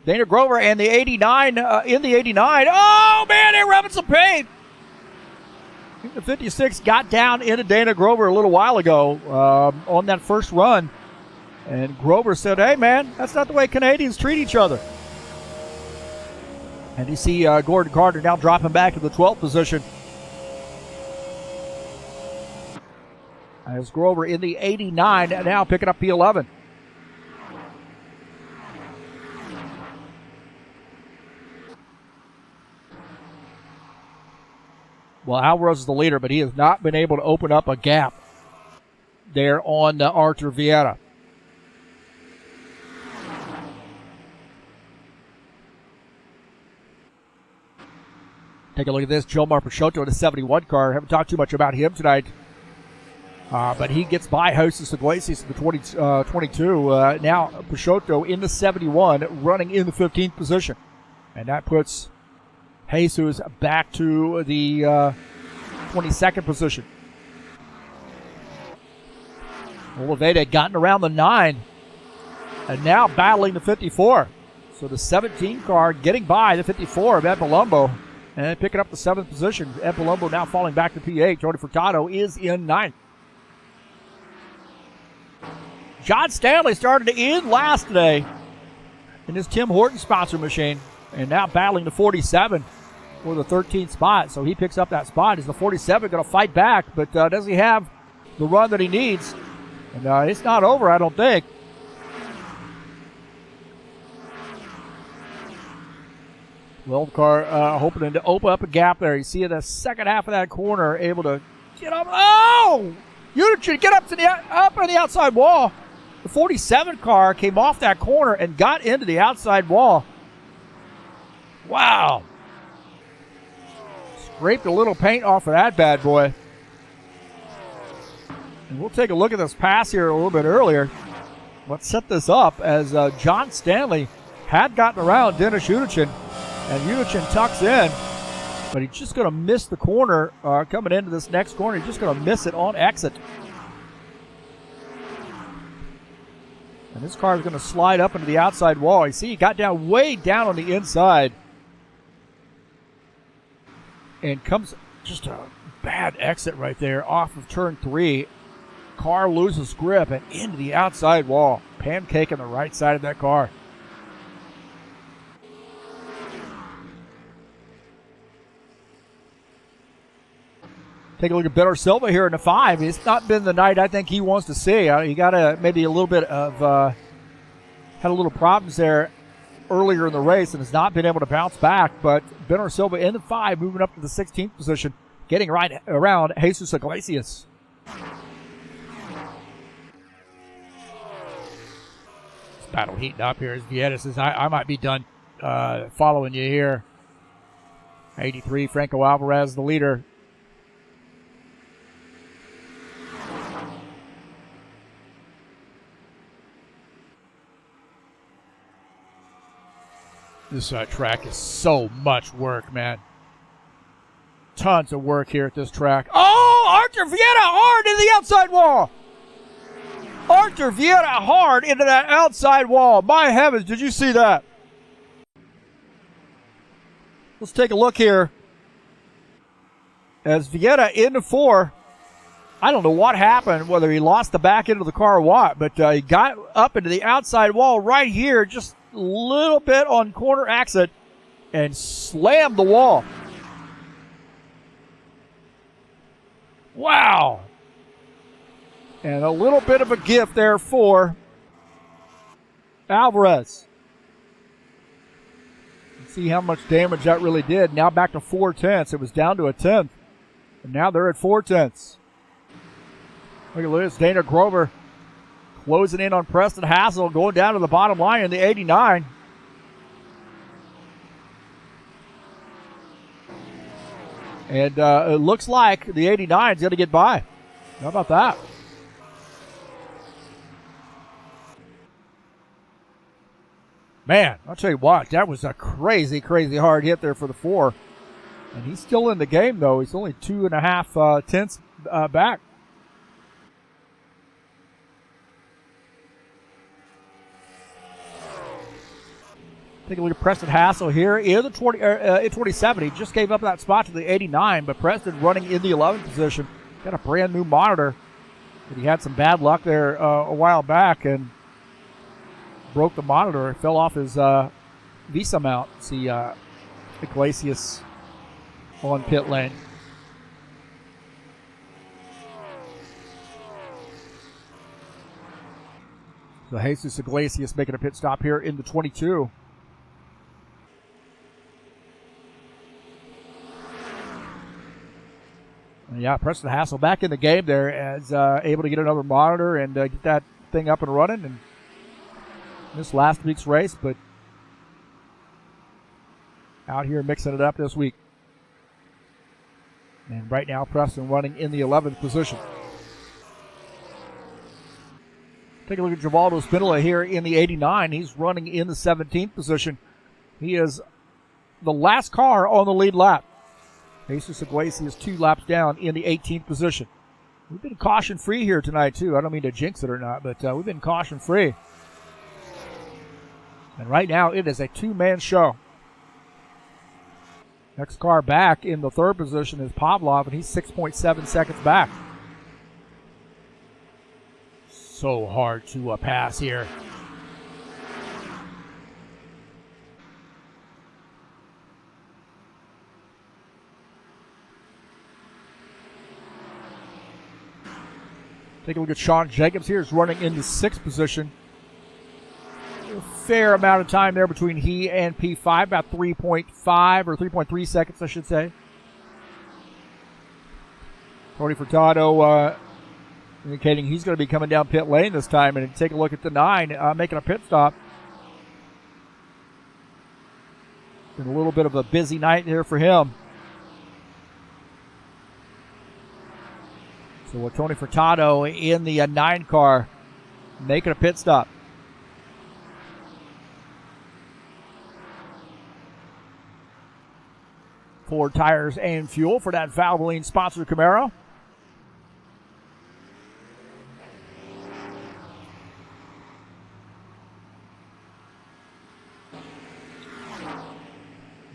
Dana Grover and the 89 in the 89. Oh, man, they're rubbing some paint. I think the 56 got down into Dana Grover a little while ago on that first run. And Grover said, hey, man, that's not the way Canadians treat each other. And you see Gordon Carter now dropping back to the 12th position. As Grover in the 89 now picking up P11. Well, Alvarez is the leader, but he has not been able to open up a gap there on Artur Vieira. Take a look at this. Jomar Peixoto in the 71 car. Haven't talked too much about him tonight. But he gets by Jesus Iglesias in the 22. Now Peixoto in the 71, running in the 15th position. And that puts Jesus back to the 22nd position. Oliveira had gotten around the 9 and now battling the 54. So the 17 car getting by the 54 of Ed Palumbo and picking up the 7th position. Ed Palumbo now falling back to P8. Tony Furtado is in 9th. John Stanley started to end last today in his Tim Horton sponsor machine and now battling the 47 for the 13th spot. So he picks up that spot. Is the 47 going to fight back? But does he have the run that he needs? And it's not over, I don't think. Well, car hoping to open up a gap there. You see in the second half of that corner, able to get up. Oh! You should get up on the outside wall. The 47 car came off that corner and got into the outside wall. Wow. Scraped a little paint off of that bad boy. And we'll take a look at this pass here a little bit earlier. what set this up as John Stanley had gotten around Dennis Udichin, and Udichin tucks in, but he's just going to miss the corner coming into this next corner. He's just going to miss it on exit. And this car is going to slide up into the outside wall. You see, he got down way down on the inside and comes just a bad exit right there off of turn 3. Car loses grip and into the outside wall. Pancaking the right side of that car. Take a look at Beto Silva here in the 5. It's not been the night I think he wants to see. He got maybe a little bit of had a little problems there earlier in the race and has not been able to bounce back. But Beto Silva in the 5, moving up to the 16th position, getting right around Jesus Iglesias. This battle heating up here as Vieta says, I might be done following you here. 83, Franco Alvarez, the leader. This track is so much work, man. Tons of work here at this track. Oh, Arthur Vieta hard into the outside wall. Arthur Vieta hard into that outside wall. My heavens, did you see that? Let's take a look here. As Vieta into 4. I don't know what happened, whether he lost the back end of the car or what, but he got up into the outside wall right here, just a little bit on corner exit, and slammed the wall. Wow. And a little bit of a gift there for Alvarez. See how much damage that really did. Now back to 4/10. It was down to a 10th. And now they're at 4/10. Look at this. Dana Grover closing in on Preston Hassel, going down to the bottom line in the 89. And it looks like the 89 is going to get by. How about that? Man, I'll tell you what, that was a crazy, crazy hard hit there for the 4. And he's still in the game, though. He's only 2.5 tenths back. Take a look at Preston Hassel here in the 27. He just gave up that spot to the 89, but Preston running in the 11th position. Got a brand new monitor. But he had some bad luck there a while back and broke the monitor. It fell off his Visa mount. See Iglesias on pit lane. So Jesus Iglesias making a pit stop here in the 22. Yeah, Preston Hassel back in the game there as able to get another monitor and get that thing up and running. And this last week's race, but out here mixing it up this week. And right now, Preston running in the 11th position. Take a look at Givaldo Spinola here in the 89. He's running in the 17th position. He is the last car on the lead lap. Jesus Iglesias 2 laps down in the 18th position. We've been caution-free here tonight, too. I don't mean to jinx it or not, but we've been caution-free. And right now, it is a 2-man show. Next car back in the 3rd position is Pavlov, and he's 6.7 seconds back. So hard to pass here. Take a look at Sean Jacobs here. He's running in the 6th position. A fair amount of time there between he and P5, about 3.5 or 3.3 seconds, I should say. Tony Furtado indicating he's going to be coming down pit lane this time. And take a look at the 9 making a pit stop. Been a little bit of a busy night here for him. So Tony Furtado in the 9 car making a pit stop. for tires and fuel for that Valvoline-sponsored Camaro.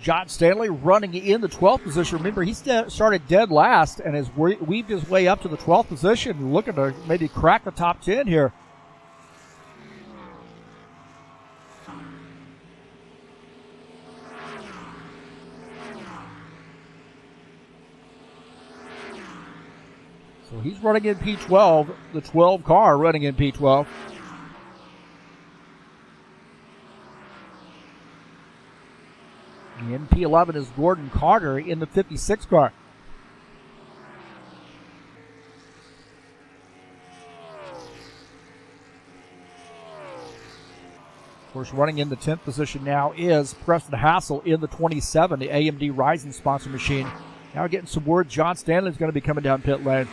John Stanley running in the 12th position. Remember, he started dead last and has weaved his way up to the 12th position, looking to maybe crack the top 10 here. So he's running in P12, the 12 car running in P12. In P11 is Gordon Carter in the 56 car. Of course, running in the 10th position now is Preston Hassel in the 27, the AMD Rising sponsor machine. Now getting some word John Stanley is going to be coming down pit lane.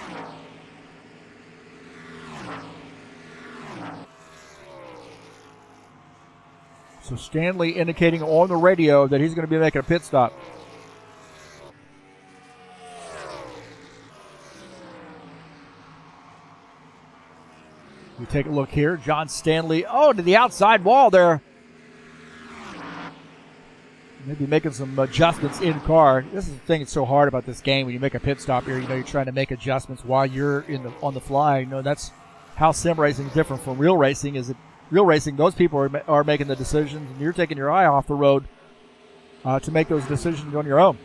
So Stanley indicating on the radio that he's going to be making a pit stop. We take a look here. John Stanley, to the outside wall there. Maybe making some adjustments in car. This is the thing that's so hard about this game. When you make a pit stop here, you're trying to make adjustments while you're on the fly. That's how sim racing is different from real racing. Is it real racing? Those people are making the decisions, and you're taking your eye off the road to make those decisions on your own.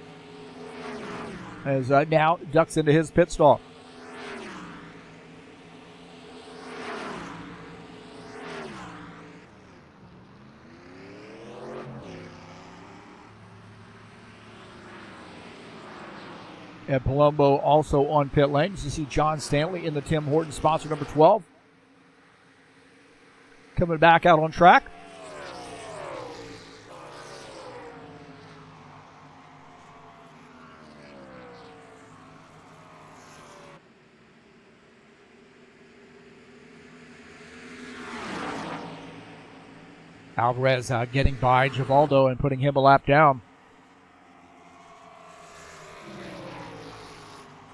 As now ducks into his pit stall. Ed Palumbo also on pit lane. You see John Stanley in the Tim Horton sponsor number 12. Coming back out on track. Alvarez getting by Givaldo and putting him a lap down.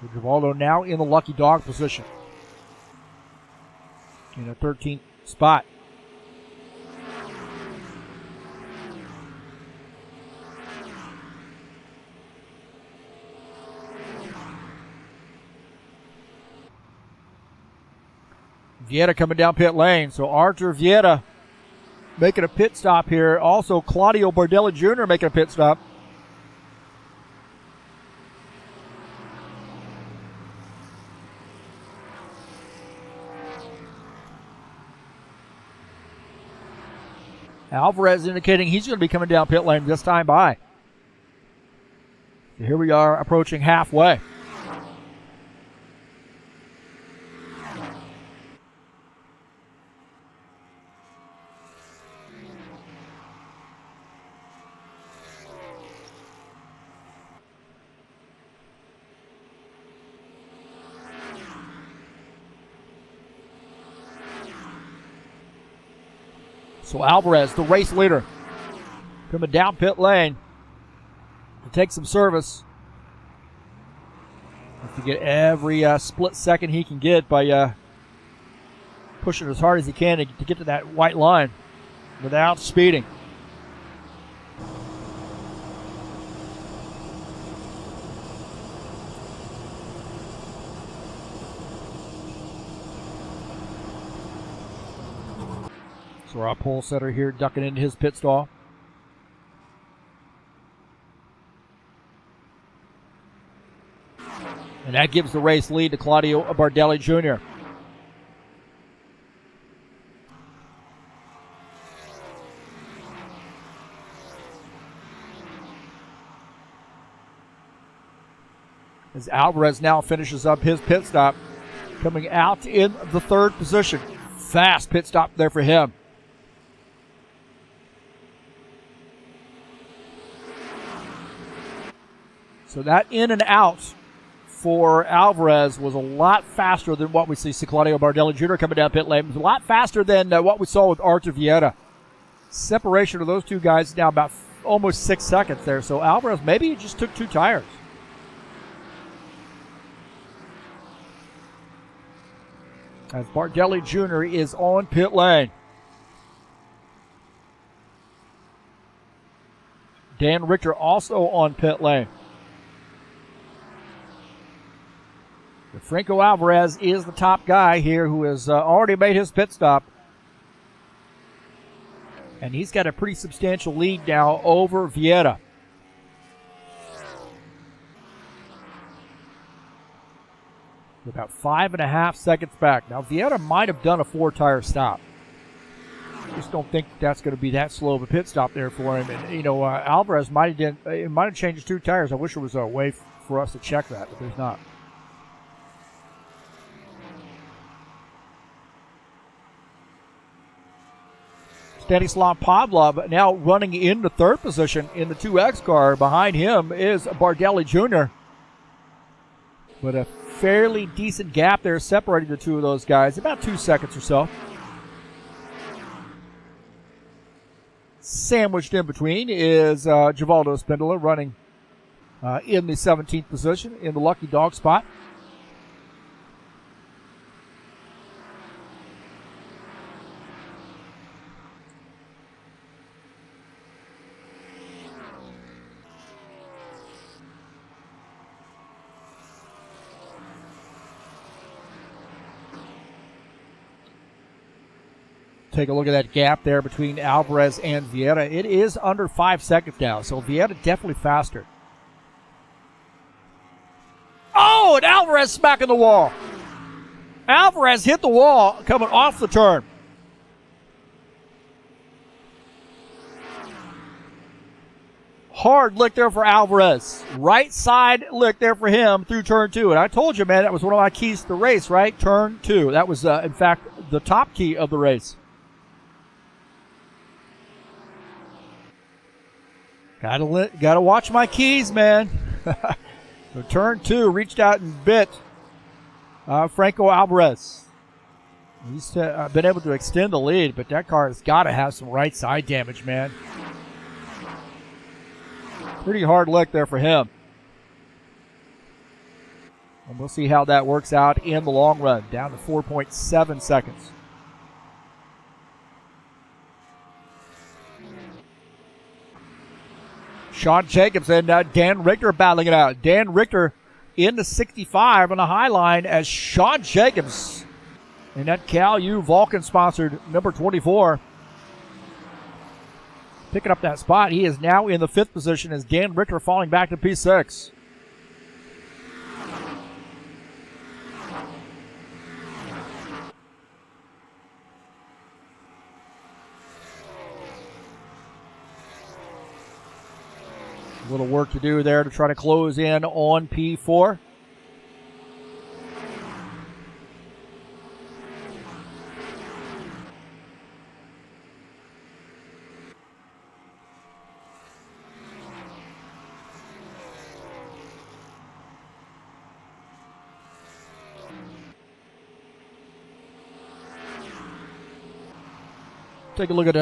So Givaldo now in the lucky dog position. In a 13th spot. Vieta coming down pit lane. So Arthur Vieta making a pit stop here. Also Claudio Bardelli Jr. making a pit stop. Alvarez indicating he's going to be coming down pit lane this time by. So here we are approaching halfway. So Alvarez, the race leader, coming down pit lane to take some service. To get every split second he can get by pushing as hard as he can to get to that white line without speeding. So our pole setter here ducking into his pit stall. And that gives the race lead to Claudio Bardelli Jr. As Alvarez now finishes up his pit stop, coming out in the third position. Fast pit stop there for him. So that in and out for Alvarez was a lot faster than what we see Claudio Bardelli Jr. coming down pit lane. It was a lot faster than what we saw with Arthur Vieta. Separation of those two guys now about almost 6 seconds there. So Alvarez, maybe he just took 2 tires. As Bardelli Jr. is on pit lane. Dan Richter also on pit lane. Franco Alvarez is the top guy here who has already made his pit stop. And he's got a pretty substantial lead now over Vieira. About 5.5 seconds back. Now, Vieira might have done a 4-tire stop. Just don't think that's going to be that slow of a pit stop there for him. And, Alvarez might have changed his 2 tires. I wish there was a way for us to check that, but there's not. Stanislav Pavlov now running into 3rd position in the 2X car. Behind him is Bardelli Jr. But a fairly decent gap there separating the 2 of those guys, about 2 seconds or so. Sandwiched in between is Givaldo Spindola running in the 17th position in the lucky dog spot. Take a look at that gap there between Alvarez and Vieira. It is under 5 seconds now, so Vieira definitely faster. Oh, and Alvarez smacking the wall. Alvarez hit the wall coming off the turn. Hard lick there for Alvarez. Right side lick there for him through turn 2. And I told you, man, that was one of my keys to the race, right? Turn 2. That was, in fact, the top key of the race. Gotta watch my keys, man. So turn 2, reached out and bit Franco Alvarez. He's been able to extend the lead, but that car has got to have some right side damage, man. Pretty hard lick there for him. And we'll see how that works out in the long run. Down to 4.7 seconds. Sean Jacobs and Dan Richter battling it out. Dan Richter in the 65 on the high line as Sean Jacobs in that Cal U Vulcan-sponsored number 24. Picking up that spot. He is now in the 5th position as Dan Richter falling back to P6. A little work to do there to try to close in on P4. Take a look at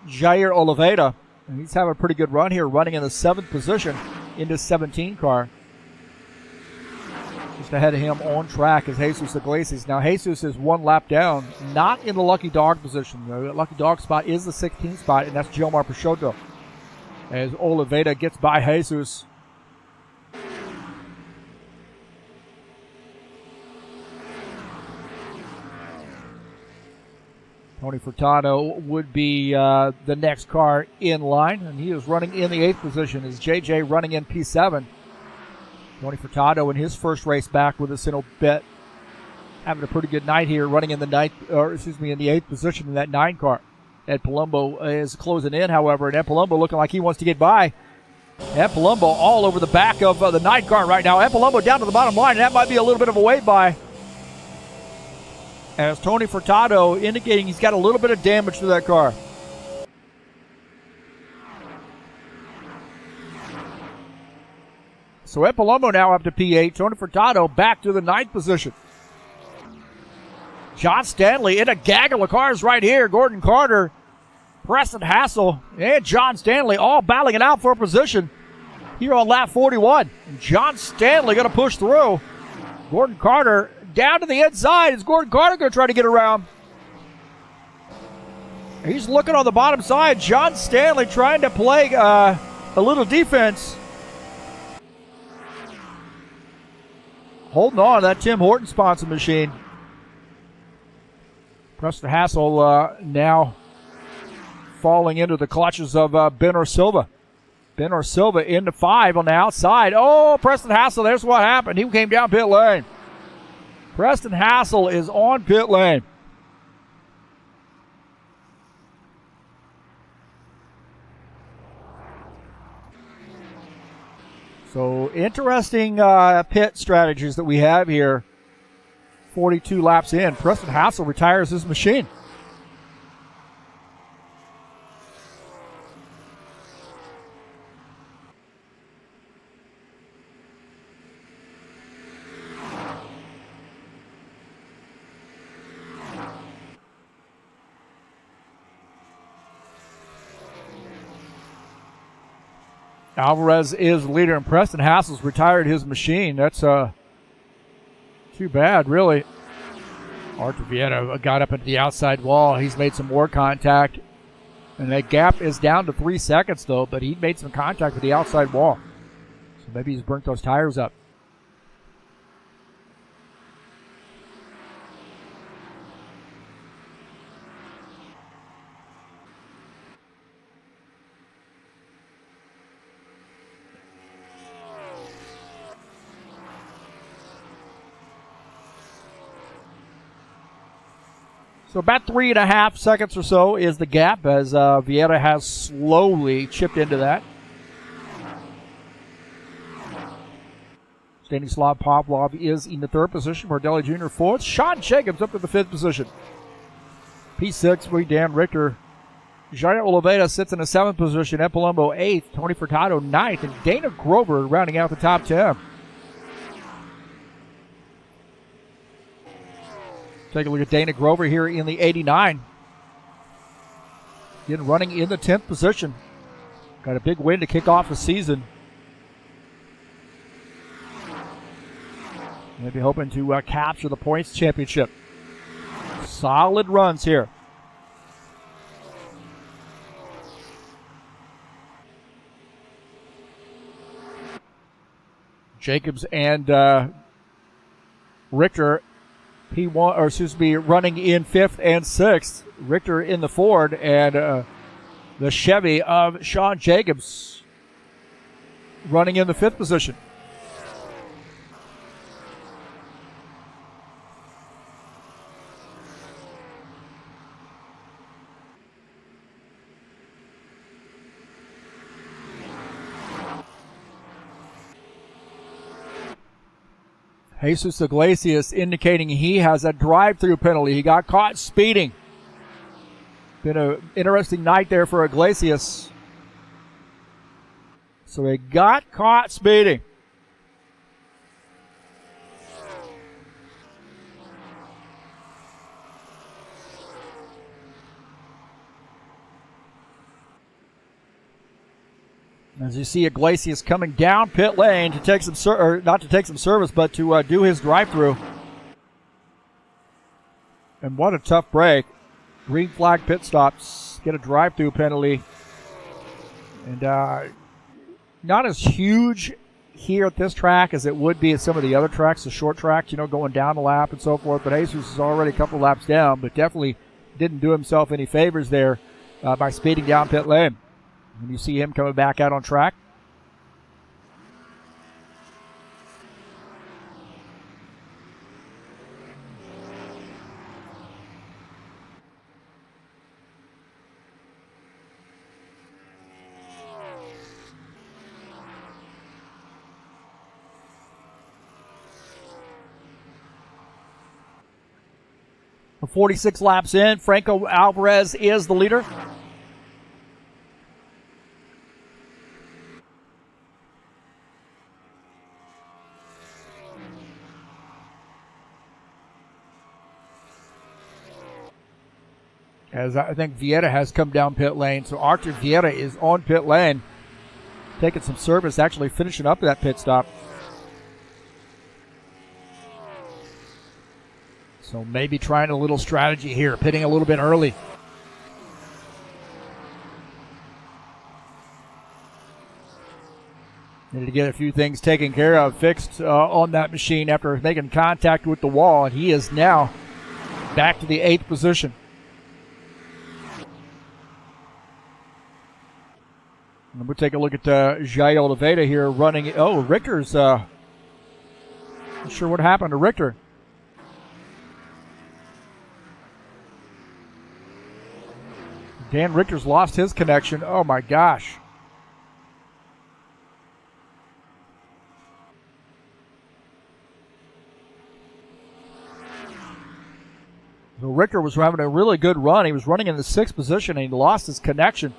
Jair Oliveira. He's having a pretty good run here, running in the 7th position in this 17 car. Just ahead of him on track is Jesus Iglesias. Now, Jesus is 1 lap down, not in the lucky dog position. The lucky dog spot is the 16th spot, and that's Gilmar Peixoto. As Oliveira gets by Jesus. Tony Furtado would be the next car in line, and he is running in the 8th position as JJ running in P7. Tony Furtado in his first race back with us in a bit, having a pretty good night here, running in the 8th position in that 9 car. Ed Palumbo is closing in, however, and Ed Palumbo looking like he wants to get by. Ed Palumbo all over the back of the 9 car right now. Ed Palumbo down to the bottom line, and that might be a little bit of a wait by. As Tony Furtado indicating he's got a little bit of damage to that car. So Ed Palumbo now up to P8. Tony Furtado back to the 9th position. John Stanley in a gaggle of cars right here. Gordon Carter Preston Hassel and John Stanley all battling it out for position here on lap 41. John Stanley going to push through. Gordon Carter down to the inside. Is Gordon Carter going to try to get around? He's looking on the bottom side. John Stanley trying to play a little defense. Holding on to that Tim Horton sponsor machine. Preston Hassel now falling into the clutches of Ben Silva. Ben Silva into 5 on the outside. Oh, Preston Hassel, there's what happened. He came down pit lane. Preston Hassel is on pit lane. So interesting pit strategies that we have here. 42 laps in. Preston Hassel retires his machine. Alvarez is the leader, and Preston Hassel's retired his machine. That's too bad, really. Arthur Vieta got up into the outside wall. He's made some more contact, and that gap is down to 3 seconds, though, but he made some contact with the outside wall. So maybe he's burnt those tires up. So about 3.5 seconds or so is the gap as Vieta has slowly chipped into that. Stanislav Pavlov is in the 3rd position. Mordelli Jr. 4th. Sean Jacobs up to the 5th position. P6 for Dan Richter. Jair Oliveira sits in the 7th position. Ed Palumbo 8th. Tony Furtado 9th. And Dana Grover rounding out the top 10. Take a look at Dana Grover here in the 89. Again, running in the 10th position. Got a big win to kick off the season. Maybe hoping to capture the points championship. Solid runs here. Jacobs and Richter running in 5th and 6th. Richter in the Ford, and the Chevy of Sean Jacobs running in the 5th position. Jesus Iglesias indicating he has a drive-through penalty. He got caught speeding. Been an interesting night there for Iglesias. So he got caught speeding. As you see Iglesias coming down pit lane to take some not to take some service, but to do his drive-through. And what a tough break. Green flag pit stops, get a drive-through penalty. And not as huge here at this track as it would be at some of the other tracks, the short tracks, going down the lap and so forth. But Jesus is already a couple laps down, but definitely didn't do himself any favors there by speeding down pit lane. When you see him coming back out on track. For 46 laps in, Franco Alvarez is the leader. as I think Vieira has come down pit lane. So Arthur Vieira is on pit lane, taking some service, actually finishing up that pit stop. So maybe trying a little strategy here, pitting a little bit early. Needed to get a few things taken care of, fixed on that machine after making contact with the wall, and he is now back to the 8th position. And we'll take a look at Jair Oliveira here running. Oh, Richter's not sure what happened to Richter. Dan Richter's lost his connection. Oh my gosh. So Richter was having a really good run. He was running in the 6th position and he lost his connection.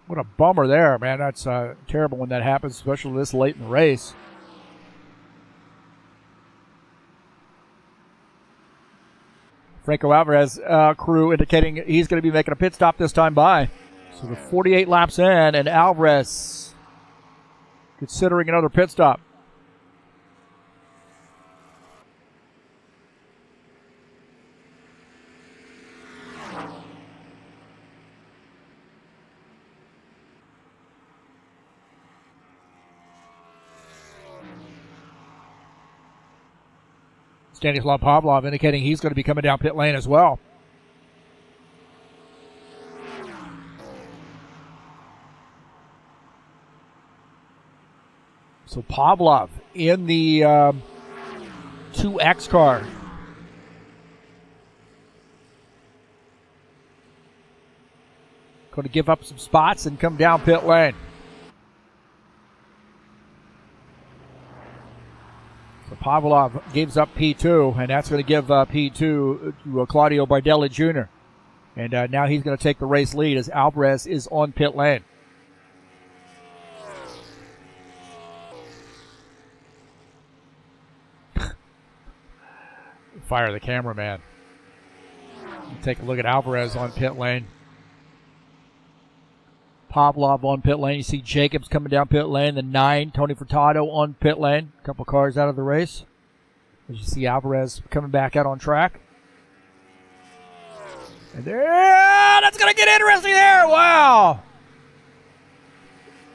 What a bummer there, man. That's terrible when that happens, especially this late in the race. Franco Alvarez crew indicating he's going to be making a pit stop this time by. So the 48 laps in, and Alvarez considering another pit stop. Stanislav Pavlov indicating he's going to be coming down pit lane as well. So Pavlov in the 2X car. Going to give up some spots and come down pit lane. So Pavlov gives up P2, and that's going to give P2 to Claudio Bardelli Jr. And now he's going to take the race lead as Alvarez is on pit lane. Fire the cameraman. Take a look at Alvarez on pit lane. Pavlov on pit lane. You see Jacobs coming down pit lane. The 9, Tony Furtado on pit lane. A couple cars out of the race. As you see Alvarez coming back out on track. And there, that's going to get interesting there. Wow.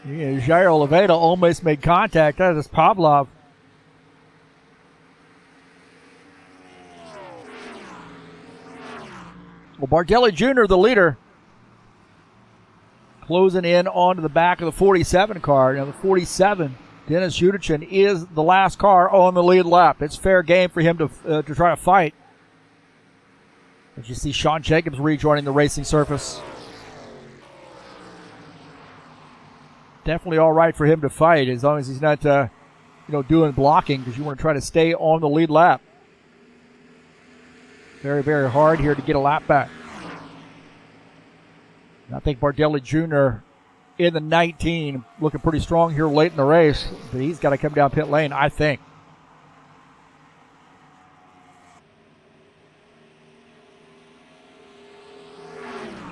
Yeah, Jair Oliveira almost made contact. That is Pavlov. Well, Bardelli Jr., the leader, closing in onto the back of the 47 car. Now, the 47, Dennis Judichin, is the last car on the lead lap. It's fair game for him to try to fight. As you see Sean Jacobs rejoining the racing surface. Definitely all right for him to fight as long as he's not doing blocking, because you want to try to stay on the lead lap. Very, very hard here to get a lap back. I think Bardelli Jr. in the 19 looking pretty strong here late in the race, but he's got to come down pit lane, I think.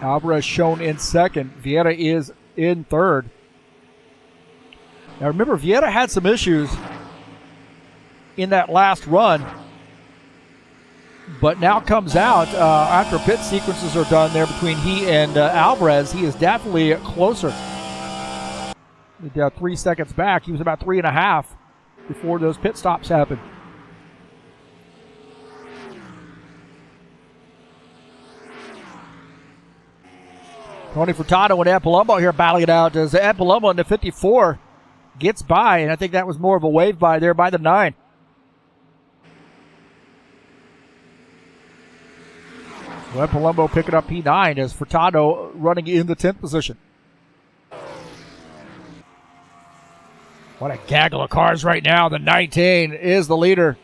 Alvarez shown in second. Vieira is in third. Now remember, Vieira had some issues in that last run, but now comes out after pit sequences are done there between he and Alvarez. He is definitely closer. 3 seconds back. He was about 3.5 before those pit stops happened. Tony Furtado and Ed Palumbo here battling it out as Ed Palumbo in the 54 gets by, and I think that was more of a wave by there by the 9. Ed Palumbo picking up P9 as Furtado running in the 10th position. What a gaggle of cars right now. The 19 is the leader.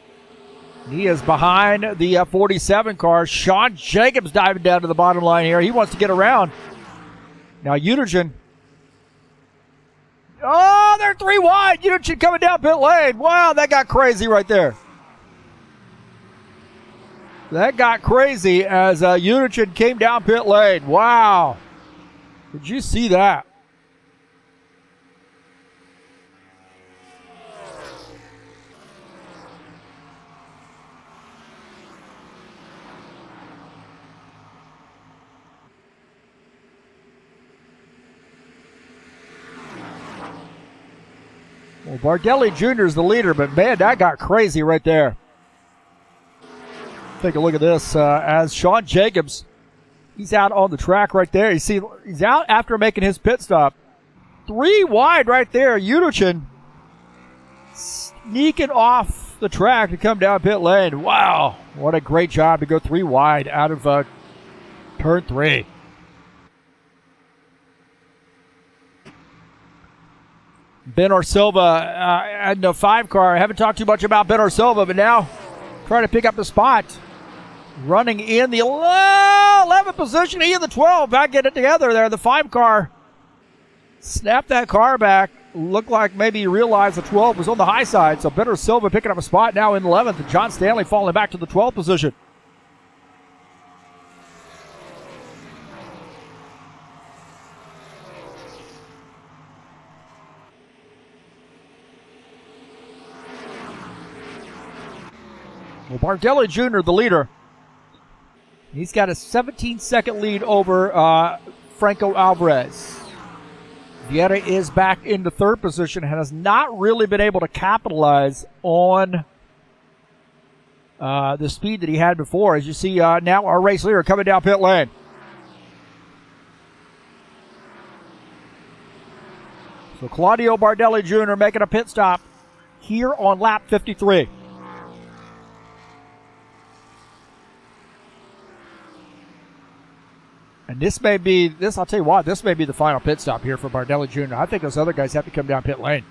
He is behind the 47 car. Sean Jacobs diving down to the bottom line here. He wants to get around. Now Utergen. Oh, they're 3 wide. Utergen coming down pit lane. Wow, that got crazy right there. That got crazy as Unigin came down pit lane. Wow. Did you see that? Well, Bardelli Jr. is the leader, but man, that got crazy right there. Take a look at this as Sean Jacobs, he's out on the track right there. You see, he's out after making his pit stop. 3 wide right there. Unigin sneaking off the track to come down pit lane. Wow, what a great job to go 3 wide out of turn 3. Ben Silva in the 5 car. I haven't talked too much about Ben Silva, but now trying to pick up the spot. Running in the 11th position. He in the 12. Back get it together there. The 5 car snapped that car back. Looked like maybe he realized the 12 was on the high side. So Ben Silva picking up a spot now in 11th. And John Stanley falling back to the 12th position. Well, Bardelli Jr., the leader, he's got a 17-second lead over Franco Alvarez. Vieira is back into 3rd position and has not really been able to capitalize on the speed that he had before. As you see now our race leader coming down pit lane. So Claudio Bardelli Jr. making a pit stop here on lap 53. And I'll tell you what, this may be the final pit stop here for Bardelli Jr. I think those other guys have to come down pit lane.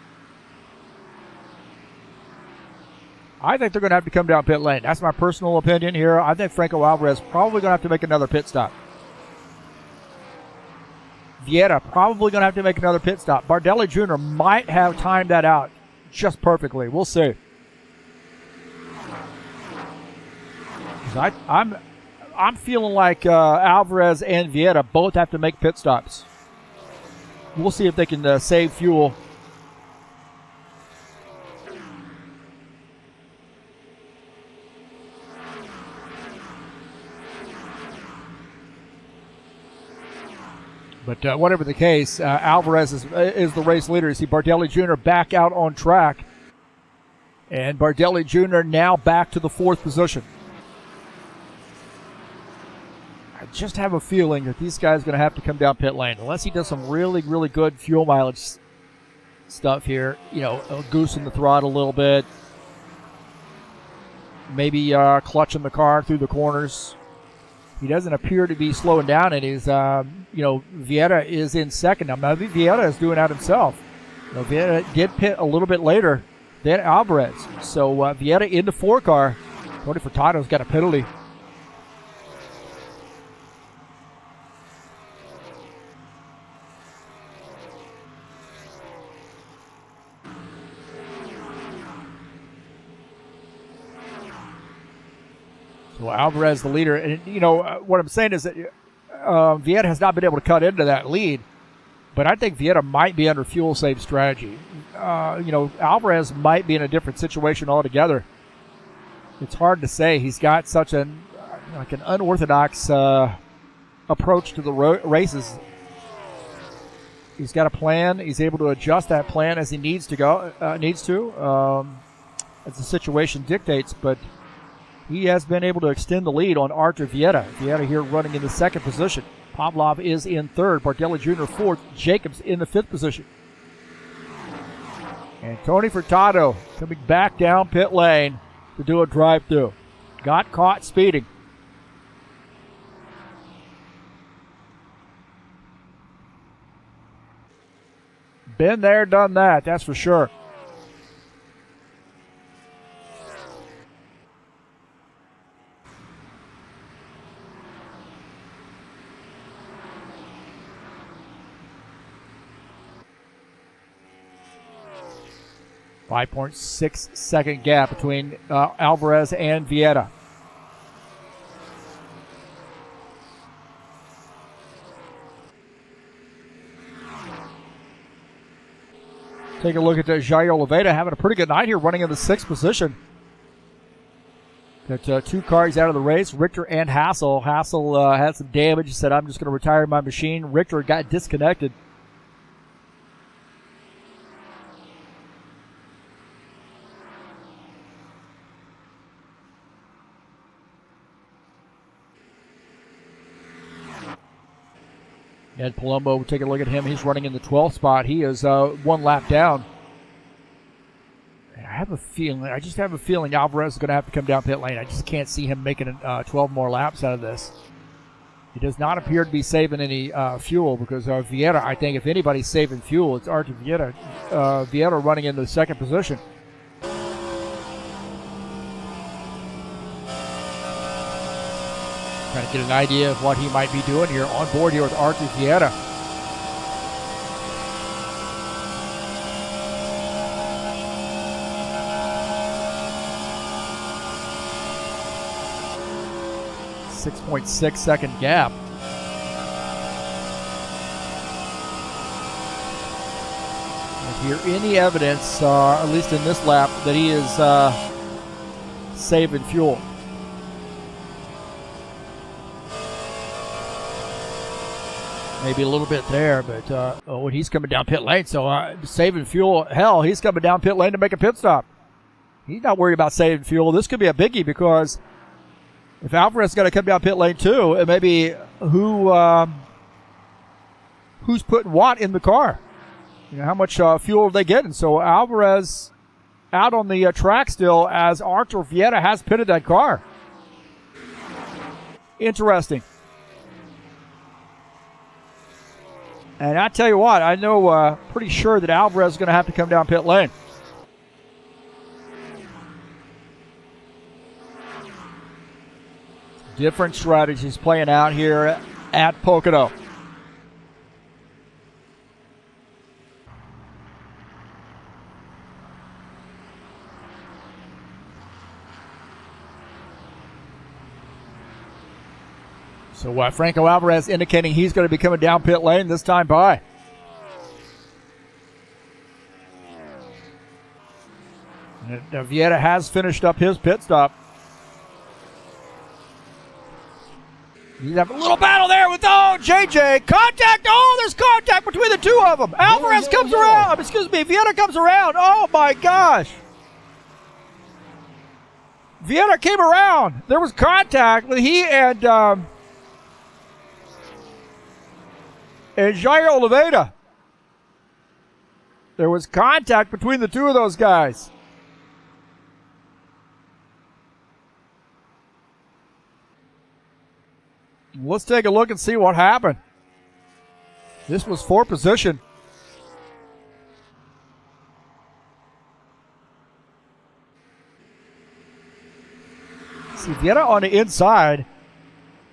I think they're going to have to come down pit lane. That's my personal opinion here. I think Franco Alvarez probably going to have to make another pit stop. Vieira probably going to have to make another pit stop. Bardelli Jr. might have timed that out just perfectly. We'll see. I'm feeling like Alvarez and Vieira both have to make pit stops. We'll see if they can save fuel. But whatever the case, Alvarez is the race leader. You see Bardelli Jr. back out on track. And Bardelli Jr. now back to the 4th position. I just have a feeling that these guys are going to have to come down pit lane unless he does some really, really good fuel mileage stuff here. You know, goosing the throttle a little bit. Maybe clutching the car through the corners. He doesn't appear to be slowing down, and Vieira is in 2nd. Now, maybe Vieira is doing that himself. Vieira did pit a little bit later than Alvarez. So Vieira in the 4 car. Tony Furtado's got a penalty. So Alvarez, the leader. And, what I'm saying is that Vieira has not been able to cut into that lead. But I think Vieira might be under fuel save strategy. Alvarez might be in a different situation altogether. It's hard to say. He's got such an unorthodox approach to the races. He's got a plan. He's able to adjust that plan as he needs to as the situation dictates. But he has been able to extend the lead on Artur Vieira. Vieira here running in the 2nd position. Pavlov is in 3rd. Bardelli Jr. 4th. Jacobs in the 5th position. And Tony Furtado coming back down pit lane to do a drive-through. Got caught speeding. Been there, done that, that's for sure. .6 second gap between Alvarez and Vieira. Take a look at Jair Oliveira having a pretty good night here, running in the 6th position. Got 2 cars out of the race, Richter and Hassel. Hassel had some damage. He said, I'm just going to retire my machine. Richter got disconnected. Ed Palumbo, take a look at him. He's running in the 12th spot. He is 1 lap down. I just have a feeling Alvarez is going to have to come down pit lane. I just can't see him making 12 more laps out of this. He does not appear to be saving any fuel because Vieira, I think if anybody's saving fuel, it's Artur Vieira. Vieira running in the 2nd position. Trying to get an idea of what he might be doing here on board here with Artur Vieira. .6 second gap. Don't hear any evidence, at least in this lap, that he is saving fuel. Maybe a little bit there, but when he's coming down pit lane, so saving fuel, hell, he's coming down pit lane to make a pit stop. He's not worried about saving fuel. This could be a biggie because if Alvarez is going to come down pit lane too, it may be who's putting what in the car. You know, how much fuel are they getting? So Alvarez out on the track still as Artur Vieira has pitted that car. Interesting. And I tell you what, I know pretty sure that Alvarez is going to have to come down pit lane. Different strategies playing out here at Pocono. So Franco Alvarez indicating he's going to be coming down pit lane this time by. And Vieira has finished up his pit stop. You have a little battle there with JJ. Contact. There's contact between the two of them. Alvarez comes around. Excuse me. Vieira comes around. Oh my gosh. Vieira came around. There was contact with he and Jair Oliveira. There was contact between the two of those guys. Let's take a look and see what happened. This was for position. See, Vieira on the inside.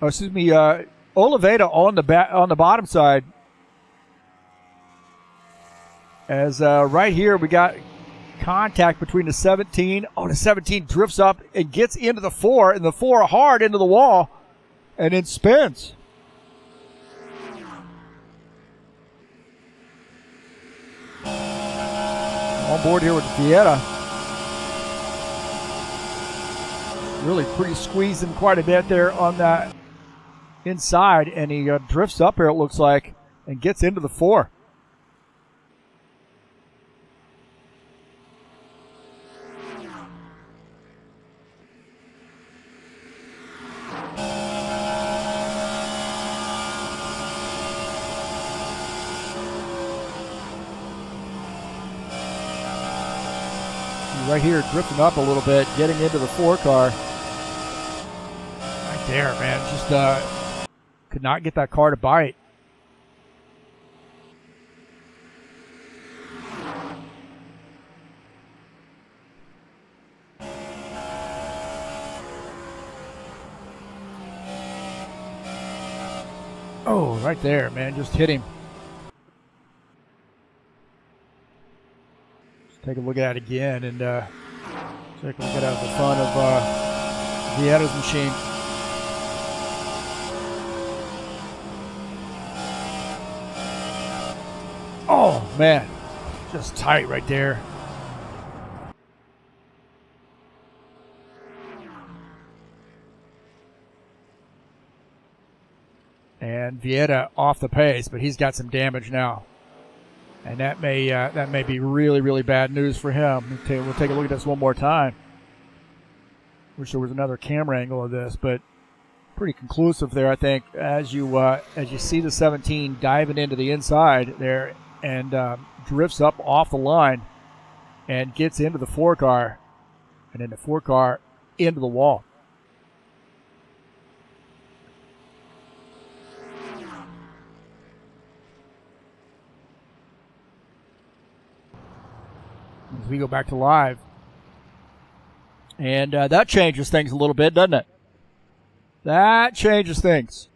Oliveira on the bottom side. As right here we got contact between the 17. The 17 drifts up and gets into the 4, and the 4 hard into the wall. And it spins. On board here with Vieira. Really pretty squeezing quite a bit there on that inside. And he drifts up here, it looks like, and gets into the 4. Right here, drifting up a little bit, getting into the 4 car. Right there, man. Just could not get that car to bite. Oh, right there, man. Just hit him. Take a look at it again and take a look at the front of Vieira's machine. Oh, man. Just tight right there. And Vieira off the pace, but he's got some damage now. And that may be really, really bad news for him. We'll take a look at this one more time. Wish there was another camera angle of this, but pretty conclusive there, I think, as you see the 17 diving into the inside there and drifts up off the line and gets into the 4-car, and then the 4-car into the wall. As we go back to live. And that changes things a little bit, doesn't it? That changes things.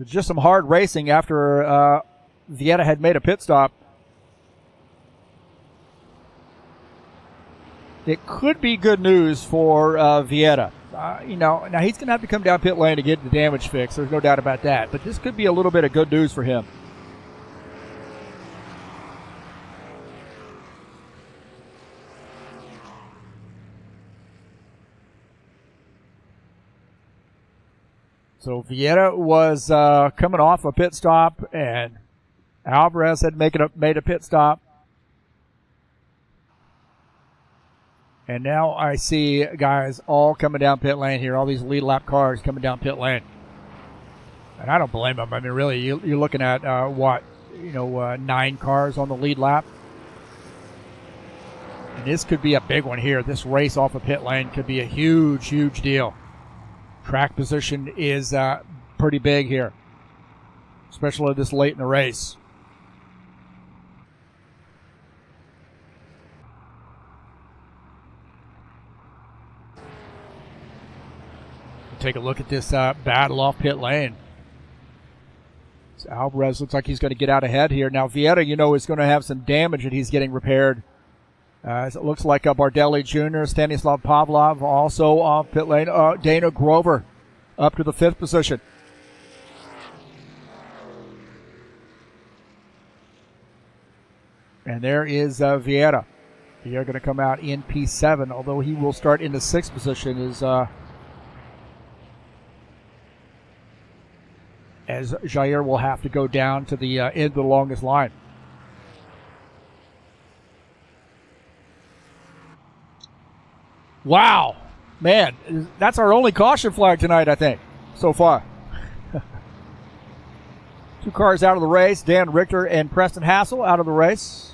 It's just some hard racing after Vieira had made a pit stop. It could be good news for Vieira. Now he's going to have to come down pit lane to get the damage fixed. There's no doubt about that. But this could be a little bit of good news for him. So Vieira was coming off a pit stop, and Alvarez had made a pit stop. And now I see guys all coming down pit lane here, all these lead lap cars coming down pit lane. And I don't blame them. I mean, really, you're looking at, 9 cars on the lead lap. And this could be a big one here. This race off of pit lane could be a huge, huge deal. Track position is pretty big here, especially this late in the race. Take a look at this battle off pit lane. So Alvarez looks like he's going to get out ahead here. Now Vieira, is going to have some damage that he's getting repaired. As it looks like Bardelli Jr., Stanislav Pavlov also off pit lane. Dana Grover up to the 5th position. And there is Vieira. Vieira going to come out in P7, although he will start in the 6th position as Jair will have to go down to the end of the longest line. Wow. Man, that's our only caution flag tonight, I think, so far. 2 cars out of the race. Dan Richter and Preston Hassel out of the race.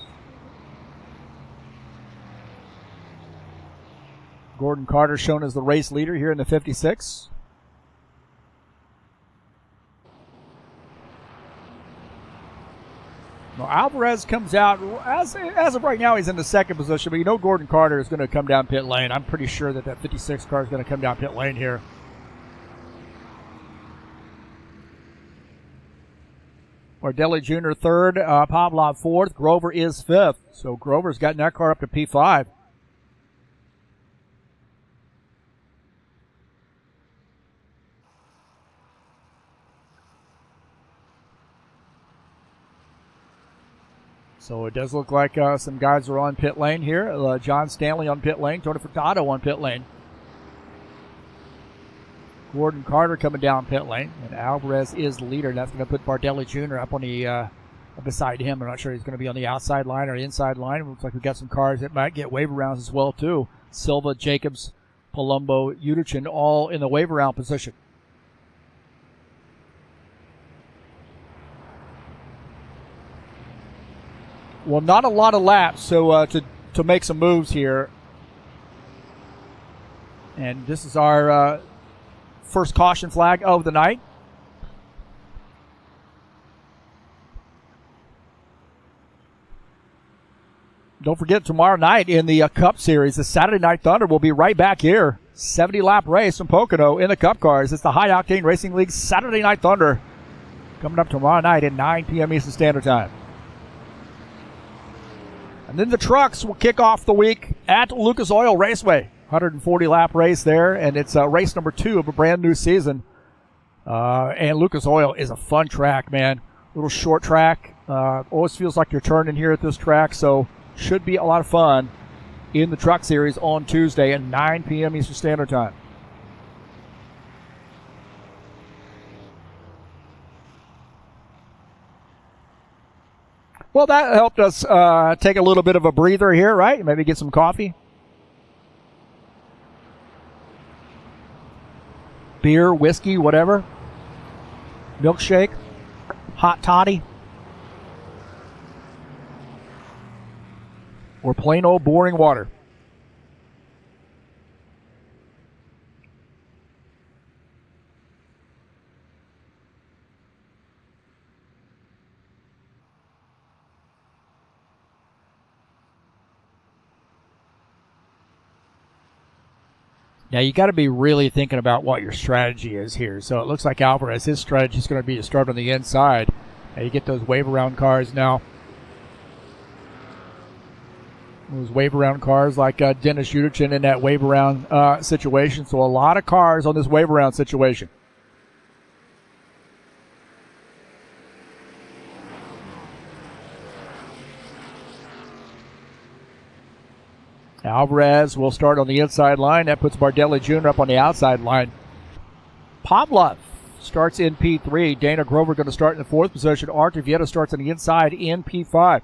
Gordon Carter shown as the race leader here in the 56. Well, Alvarez comes out, as of right now, he's in the 2nd position, but Gordon Carter is going to come down pit lane. I'm pretty sure that 56 car is going to come down pit lane here. Bardelli Jr. 3rd, Pavlov 4th, Grover is 5th. So Grover's gotten that car up to P5. So it does look like some guys are on pit lane here. John Stanley on pit lane. Tony Furtado on pit lane. Gordon Carter coming down pit lane. And Alvarez is the leader. And that's going to put Bardelli Jr. up on the beside him. I'm not sure he's going to be on the outside line or inside line. It looks like we've got some cars that might get wave rounds as well, too. Silva, Jacobs, Palumbo, Utichin all in the wave around position. Well, not a lot of laps, so to make some moves here. And this is our first caution flag of the night. Don't forget, tomorrow night in the Cup Series, the Saturday Night Thunder will be right back here. 70-lap race from Pocono in the Cup cars. It's the High Octane Racing League Saturday Night Thunder coming up tomorrow night at 9 p.m. Eastern Standard Time. And then the trucks will kick off the week at Lucas Oil Raceway. 140-lap race there, and it's race number 2 of a brand new season. And Lucas Oil is a fun track, man. Little short track. Always feels like you're turning here at this track, so should be a lot of fun in the Truck Series on Tuesday at 9 p.m. Eastern Standard Time. Well, that helped us take a little bit of a breather here, right? Maybe get some coffee. Beer, whiskey, whatever. Milkshake. Hot toddy. Or plain old boring water. Now, you got to be really thinking about what your strategy is here. So it looks like Alvarez, his strategy is going to be to start on the inside. Now you get those wave around cars now. Those wave around cars like Dennis Uderchin in that wave around situation. So a lot of cars on this wave around situation. Alvarez will start on the inside line. That puts Bardelli Jr. up on the outside line. Pavlov starts in P3. Dana Grover going to start in the 4th position. Art Vieta starts on the inside in P5.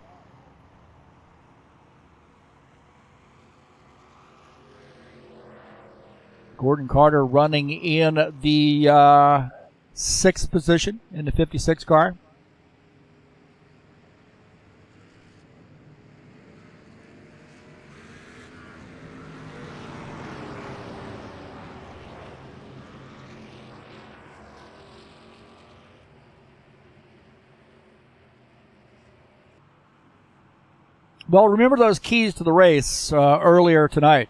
Gordon Carter running in the 6th position in the 56 car. Well, remember those keys to the race earlier tonight.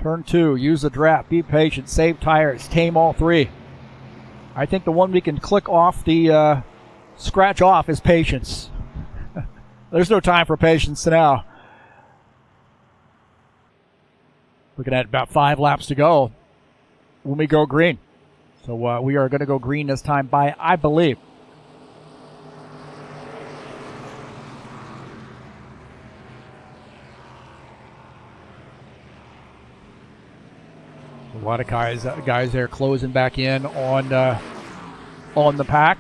Turn 2, use the draft, be patient, save tires, tame all 3. I think the one we can click off the scratch off is patience. There's no time for patience now. Looking at about 5 laps to go when we go green. So we are going to go green this time by, I believe, a lot of guys there closing back in on the pack.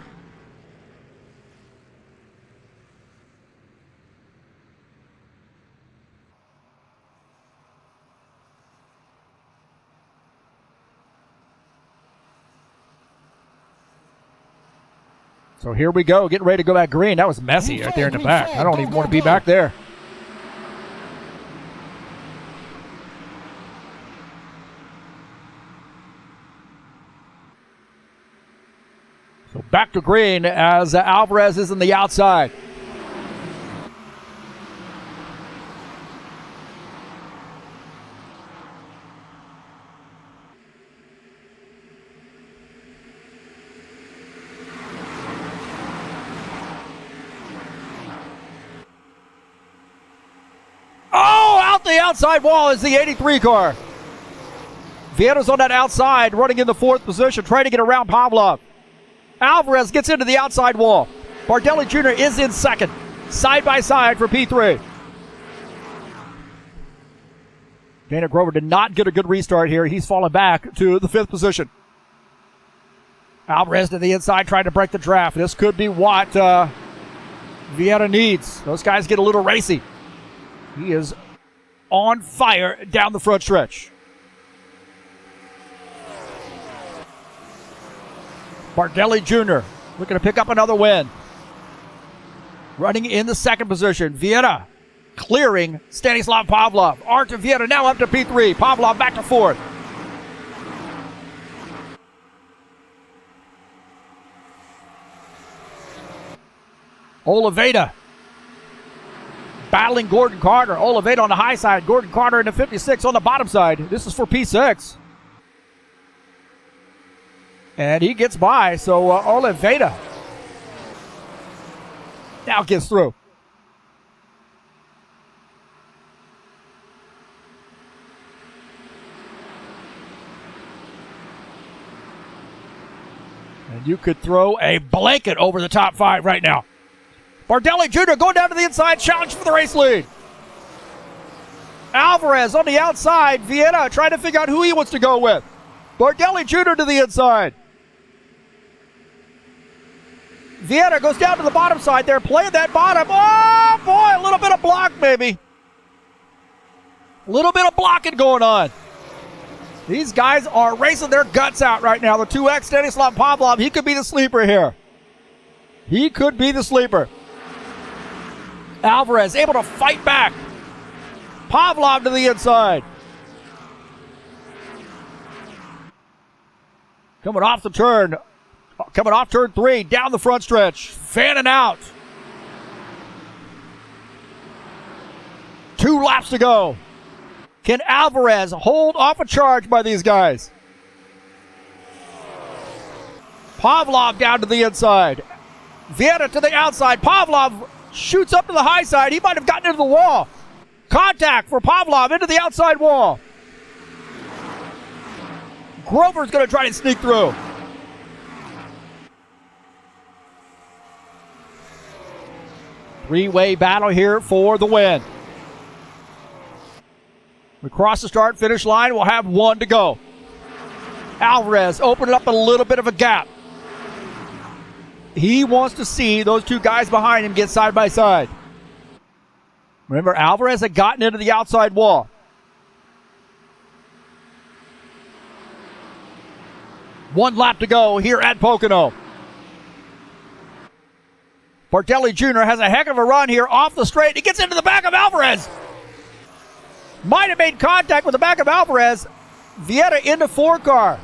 So here we go, getting ready to go back green. That was messy right there in the back. I don't even want to be back there. So back to green as Alvarez is on the outside. Oh, out the outside wall is the 83 car. Vieta's on that outside, running in the 4th position, trying to get around Pavlov. Alvarez gets into the outside wall. Bardelli Jr. is in 2nd, side by side for P3. Dana Grover did not get a good restart here. He's fallen back to the 5th position. Alvarez to the inside trying to break the draft. This could be what Vieta needs. Those guys get a little racy. He is on fire down the front stretch. Bardelli Jr. looking to pick up another win. Running in the 2nd position. Vieta clearing Stanislav Pavlov. Art Vieta now up to P3. Pavlov back to 4th. Oliveira battling Gordon Carter. Oliveira on the high side. Gordon Carter in the 56 on the bottom side. This is for P6. And he gets by, so Oliveira now gets through. And you could throw a blanket over the top 5 right now. Bardelli Jr. going down to the inside, challenge for the race lead. Alvarez on the outside. Vieira trying to figure out who he wants to go with. Bardelli Jr. to the inside. Vieira goes down to the bottom side there, playing that bottom. Oh, boy, a little bit of block, maybe. A little bit of blocking going on. These guys are racing their guts out right now. The 2X, Stanislav Pavlov, he could be the sleeper here. He could be the sleeper. Alvarez able to fight back. Pavlov to the inside. Coming off turn 3, down the front stretch, fanning out. 2 laps to go. Can Alvarez hold off a charge by these guys? Pavlov down to the inside. Vieira to the outside. Pavlov shoots up to the high side. He might have gotten into the wall. Contact for Pavlov into the outside wall. Grover's going to try to sneak through. Three-way battle here for the win. We cross the start-finish line. We'll have 1 to go. Alvarez opening up a little bit of a gap. He wants to see those 2 guys behind him get side by side. Remember, Alvarez had gotten into the outside wall. One lap to go here at Pocono. Bardelli Jr. has a heck of a run here off the straight. He gets into the back of Alvarez. Might have made contact with the back of Alvarez. Vieira into 4 car.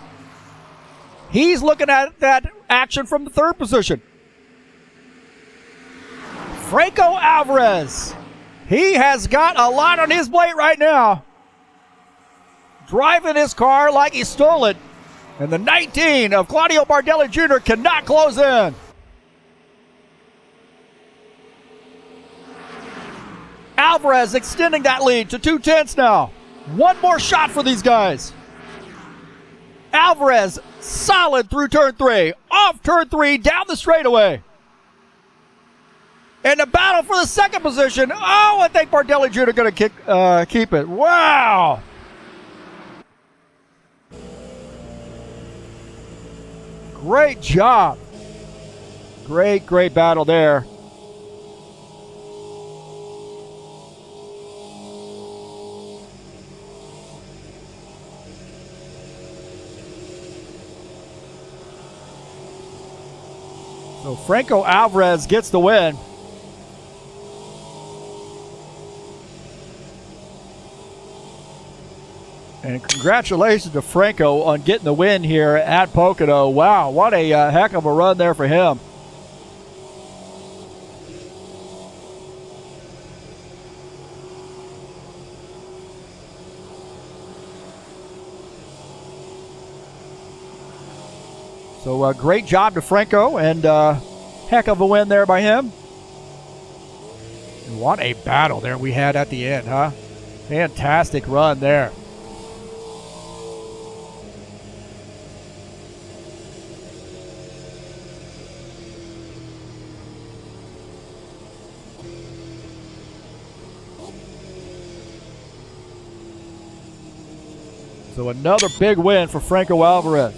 He's looking at that action from the 3rd position. Franco Alvarez. He has got a lot on his plate right now. Driving his car like he stole it. And the 19 of Claudio Bardelli Jr. cannot close in. Alvarez extending that lead to 2/10 now. 1 more shot for these guys. Alvarez solid through turn 3. Off turn 3, down the straightaway. And the battle for the 2nd position. Oh, I think Bardelli Jr. going to keep it. Wow. Great job. Great battle there. So Franco Alvarez gets the win. And congratulations to Franco on getting the win here at Pocono. Wow, what a heck of a run there for him. So great job to Franco, and heck of a win there by him. And what a battle there we had at the end, huh? Fantastic run there. So another big win for Franco Alvarez.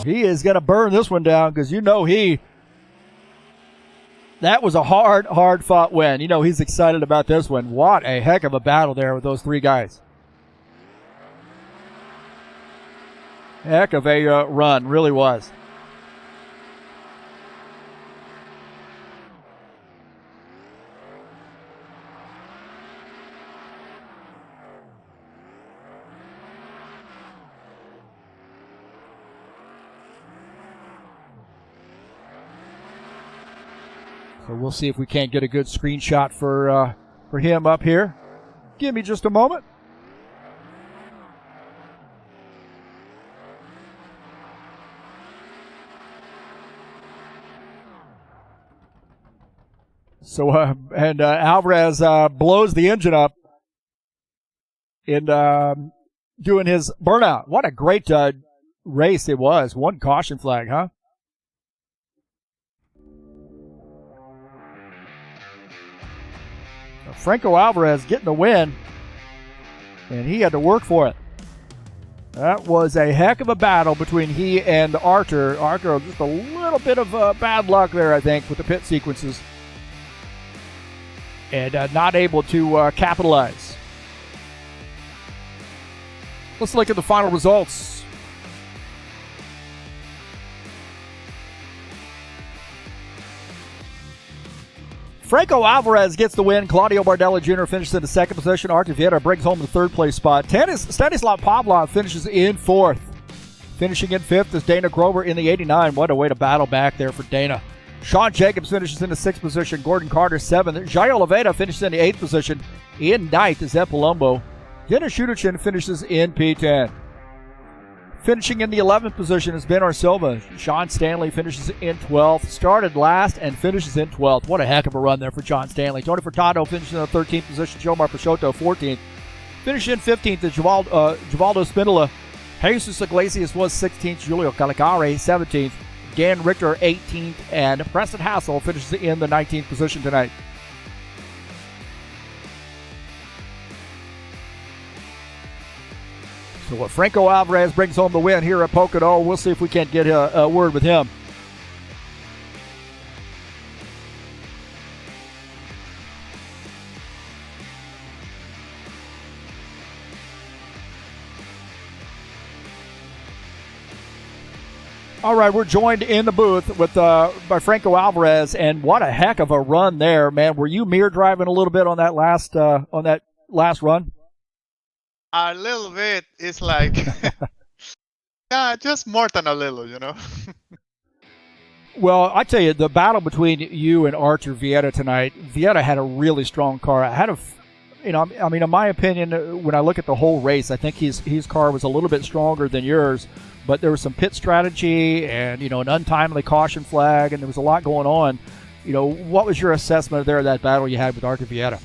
He is going to burn this one down because that was a hard fought win. You know he's excited about this one. What a heck of a battle there with those 3 guys. Heck of a run, really was. So we'll see if we can't get a good screenshot for him up here. Give me just a moment. So, Alvarez blows the engine up in doing his burnout. What a great race it was. One caution flag, huh? Franco Alvarez getting the win, and he had to work for it. That was a heck of a battle between he and Arthur. Arthur, just a little bit of bad luck there, I think, with the pit sequences. And not able to capitalize. Let's look at the final results. Franco Alvarez gets the win. Claudio Bardella Jr. finishes in the second position. Artur Vieta brings home the third place spot. Stanislav Pavlov finishes in fourth. Finishing in fifth is Dana Grover in the 89. What a way to battle back there for Dana. Sean Jacobs finishes in the sixth position. Gordon Carter seventh. Jair Oliveira finishes in the eighth position. In ninth is Zé Palumbo. Dennis Schuderchin finishes in P10. Finishing in the 11th position is Ben Silva. Sean Stanley finishes in 12th. Started last and finishes in 12th. What a heck of a run there for John Stanley. Tony Furtado finishes in the 13th position. Jomar Peixoto 14th. Finishing in 15th is Givaldo Spindola. Jesus Iglesias was 16th. Julio Calicari 17th. Dan Richter 18th. And Preston Hassel finishes in the 19th position tonight. So Franco Alvarez brings home the win here at Pocono. We'll see if we can't get a word with him. All right, we're joined in the booth with by Franco Alvarez, and what a heck of a run there, man! Were you mirror driving a little bit on that last run? A little bit. It's like, yeah, just more than a little, you know. Well, I tell you, the battle between you and Artur Vieta tonight, Vieta had a really strong car. In my opinion, when I look at the whole race, I think his car was a little bit stronger than yours, but there was some pit strategy and, an untimely caution flag, and there was a lot going on. What was your assessment there of that battle you had with Artur Vieta?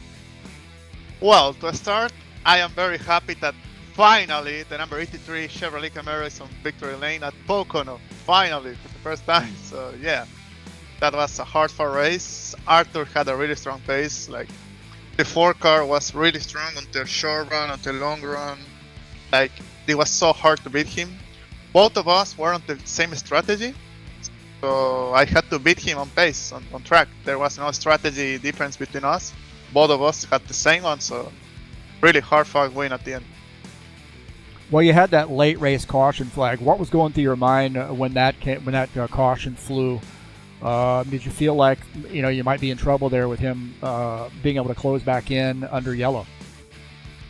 Well, to start, I am very happy that finally the number 83 Chevrolet Camaro is on victory lane at Pocono. Finally, for the first time. So yeah, that was a hard-fought race. Arthur had a really strong pace. Like, the 4 car was really strong until short run, until long run. Like, it was so hard to beat him. Both of us were on the same strategy, so I had to beat him on pace, on track. There was no strategy difference between us. Both of us had the same one, so really hard-fought win at the end. Well, you had that late race caution flag. What was going through your mind when that caution flew? Did you feel like you might be in trouble there with him being able to close back in under yellow?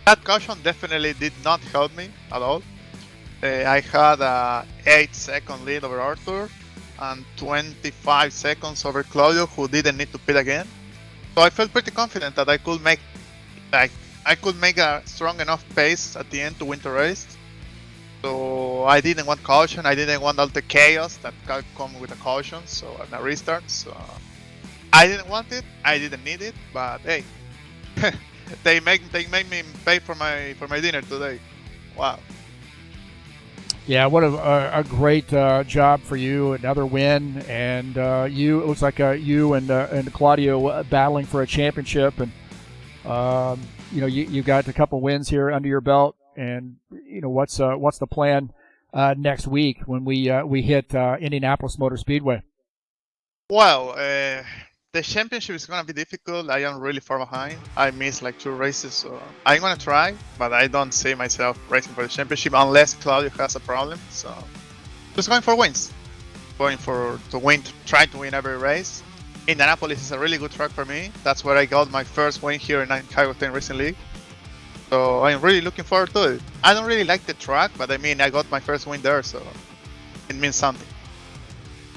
That caution definitely did not help me at all. I had a 8-second lead over Arthur and 25 seconds over Claudio, who didn't need to pit again. So I felt pretty confident that I could make a strong enough pace at the end to win the race. So I didn't want caution. I didn't want all the chaos that can come with a caution. So and a restart. So I didn't want it. I didn't need it. But hey, they make me pay for my dinner today. Wow. Yeah, what a great job for you. Another win, and it looks like you and Claudio battling for a championship, and you got a couple wins here under your belt. And what's the plan next week when we hit Indianapolis Motor Speedway? Well, the championship is gonna be difficult. I am really far behind. I missed like 2 races, so I'm gonna try, but I don't see myself racing for the championship unless Claudio has a problem. So just going for wins, try to win every race. Indianapolis is a really good track for me. That's where I got my first win here in Octane Racing League. So I'm really looking forward to it. I don't really like the track, but I got my first win there, so it means something.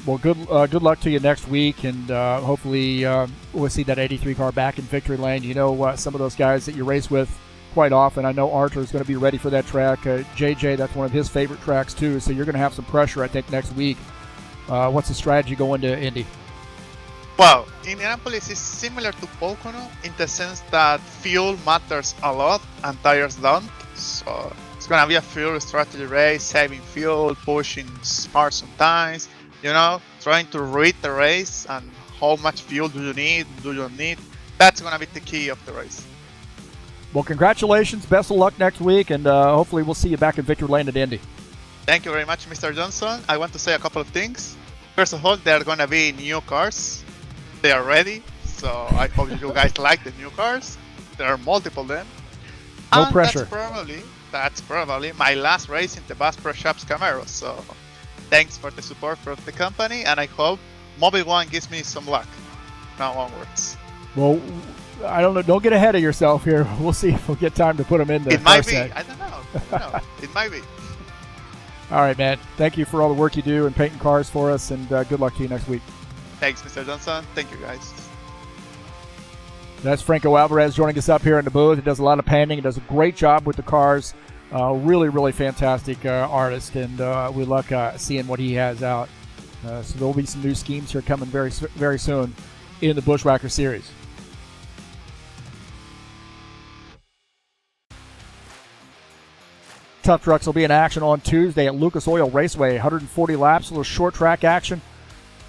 Well, good luck to you next week, and hopefully we'll see that 83 car back in victory lane. You know, some of those guys that you race with quite often. I know Arthur is going to be ready for that track. JJ, that's one of his favorite tracks too. So you're going to have some pressure, I think, next week. What's the strategy going to Indy? Well, Indianapolis is similar to Pocono in the sense that fuel matters a lot and tires don't. So it's going to be a fuel strategy race, saving fuel, pushing hard sometimes, you know, trying to read the race and how much fuel do you need, That's going to be the key of the race. Well, congratulations. Best of luck next week, and hopefully we'll see you back in victory lane at Indy. Thank you very much, Mr. Johnson. I want to say a couple of things. First of all, there are going to be new cars. They are ready, so I hope you guys like the new cars. There are multiple of them. No and pressure. That's probably my last race in the Bass Pro Shops Camaro. So thanks for the support from the company, and I hope Mobile One gives me some luck now onwards. Well, I don't know. Don't get ahead of yourself here. We'll see if we'll get time to put them in the It might be. set. I don't know. It might be. All right, man. Thank you for all the work you do and painting cars for us, and good luck to you next week. Thanks, Mr. Johnson. Thank you, guys. That's Franco Alvarez joining us up here in the booth. He does a lot of painting. He does a great job with the cars. Really, really fantastic artist, and we like seeing what he has out. So there will be some new schemes here coming very, very soon in the Buschwacker series. Tough Trucks will be in action on Tuesday at Lucas Oil Raceway. 140 laps, a little short track action.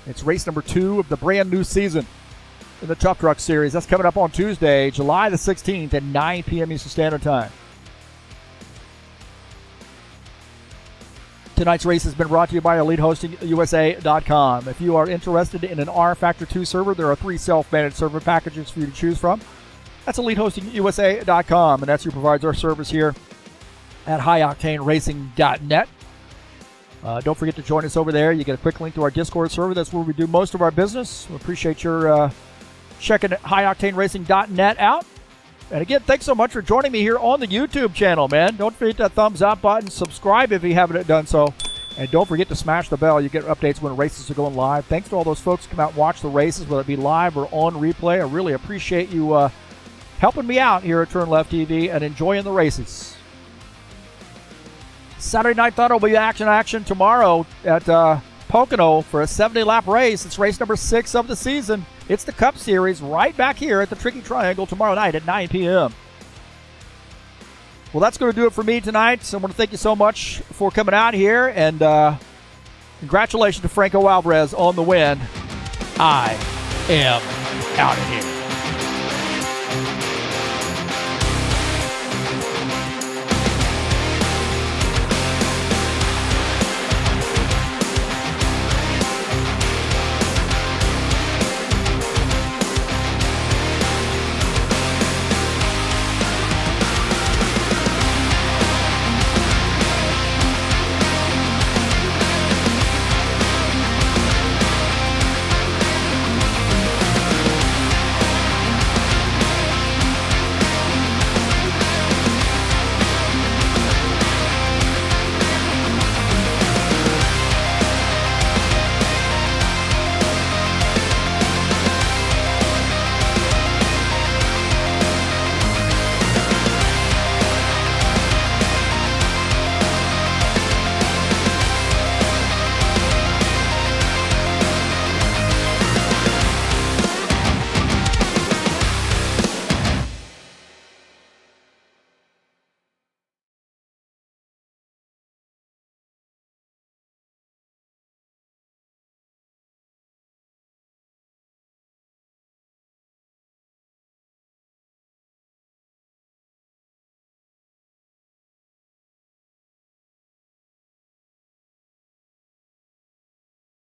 It's race number 2 of the brand new season in the Tough Truck Series. That's coming up on Tuesday, July the 16th at 9 p.m. Eastern Standard Time. Tonight's race has been brought to you by EliteHostingUSA.com. If you are interested in an rFactor 2 server, there are 3 self-managed server packages for you to choose from. That's EliteHostingUSA.com, and that's who provides our service here at HighOctaneRacing.net. Don't forget to join us over there. You get a quick link to our Discord server. That's where we do most of our business. We appreciate your checking HighOctaneRacing.net out. And again, thanks so much for joining me here on the YouTube channel, man. Don't forget that thumbs up button. Subscribe if you haven't done so. And don't forget to smash the bell. You get updates when races are going live. Thanks to all those folks who come out and watch the races, whether it be live or on replay. I really appreciate you helping me out here at TurnLeftTV and enjoying the races. Saturday Night Thunder will be action tomorrow at Pocono for a 70-lap race. It's race number 6 of the season. It's the Cup Series right back here at the Tricky Triangle tomorrow night at 9 p.m. Well, that's going to do it for me tonight. So I want to thank you so much for coming out here, and congratulations to Franco Alvarez on the win. I am out of here.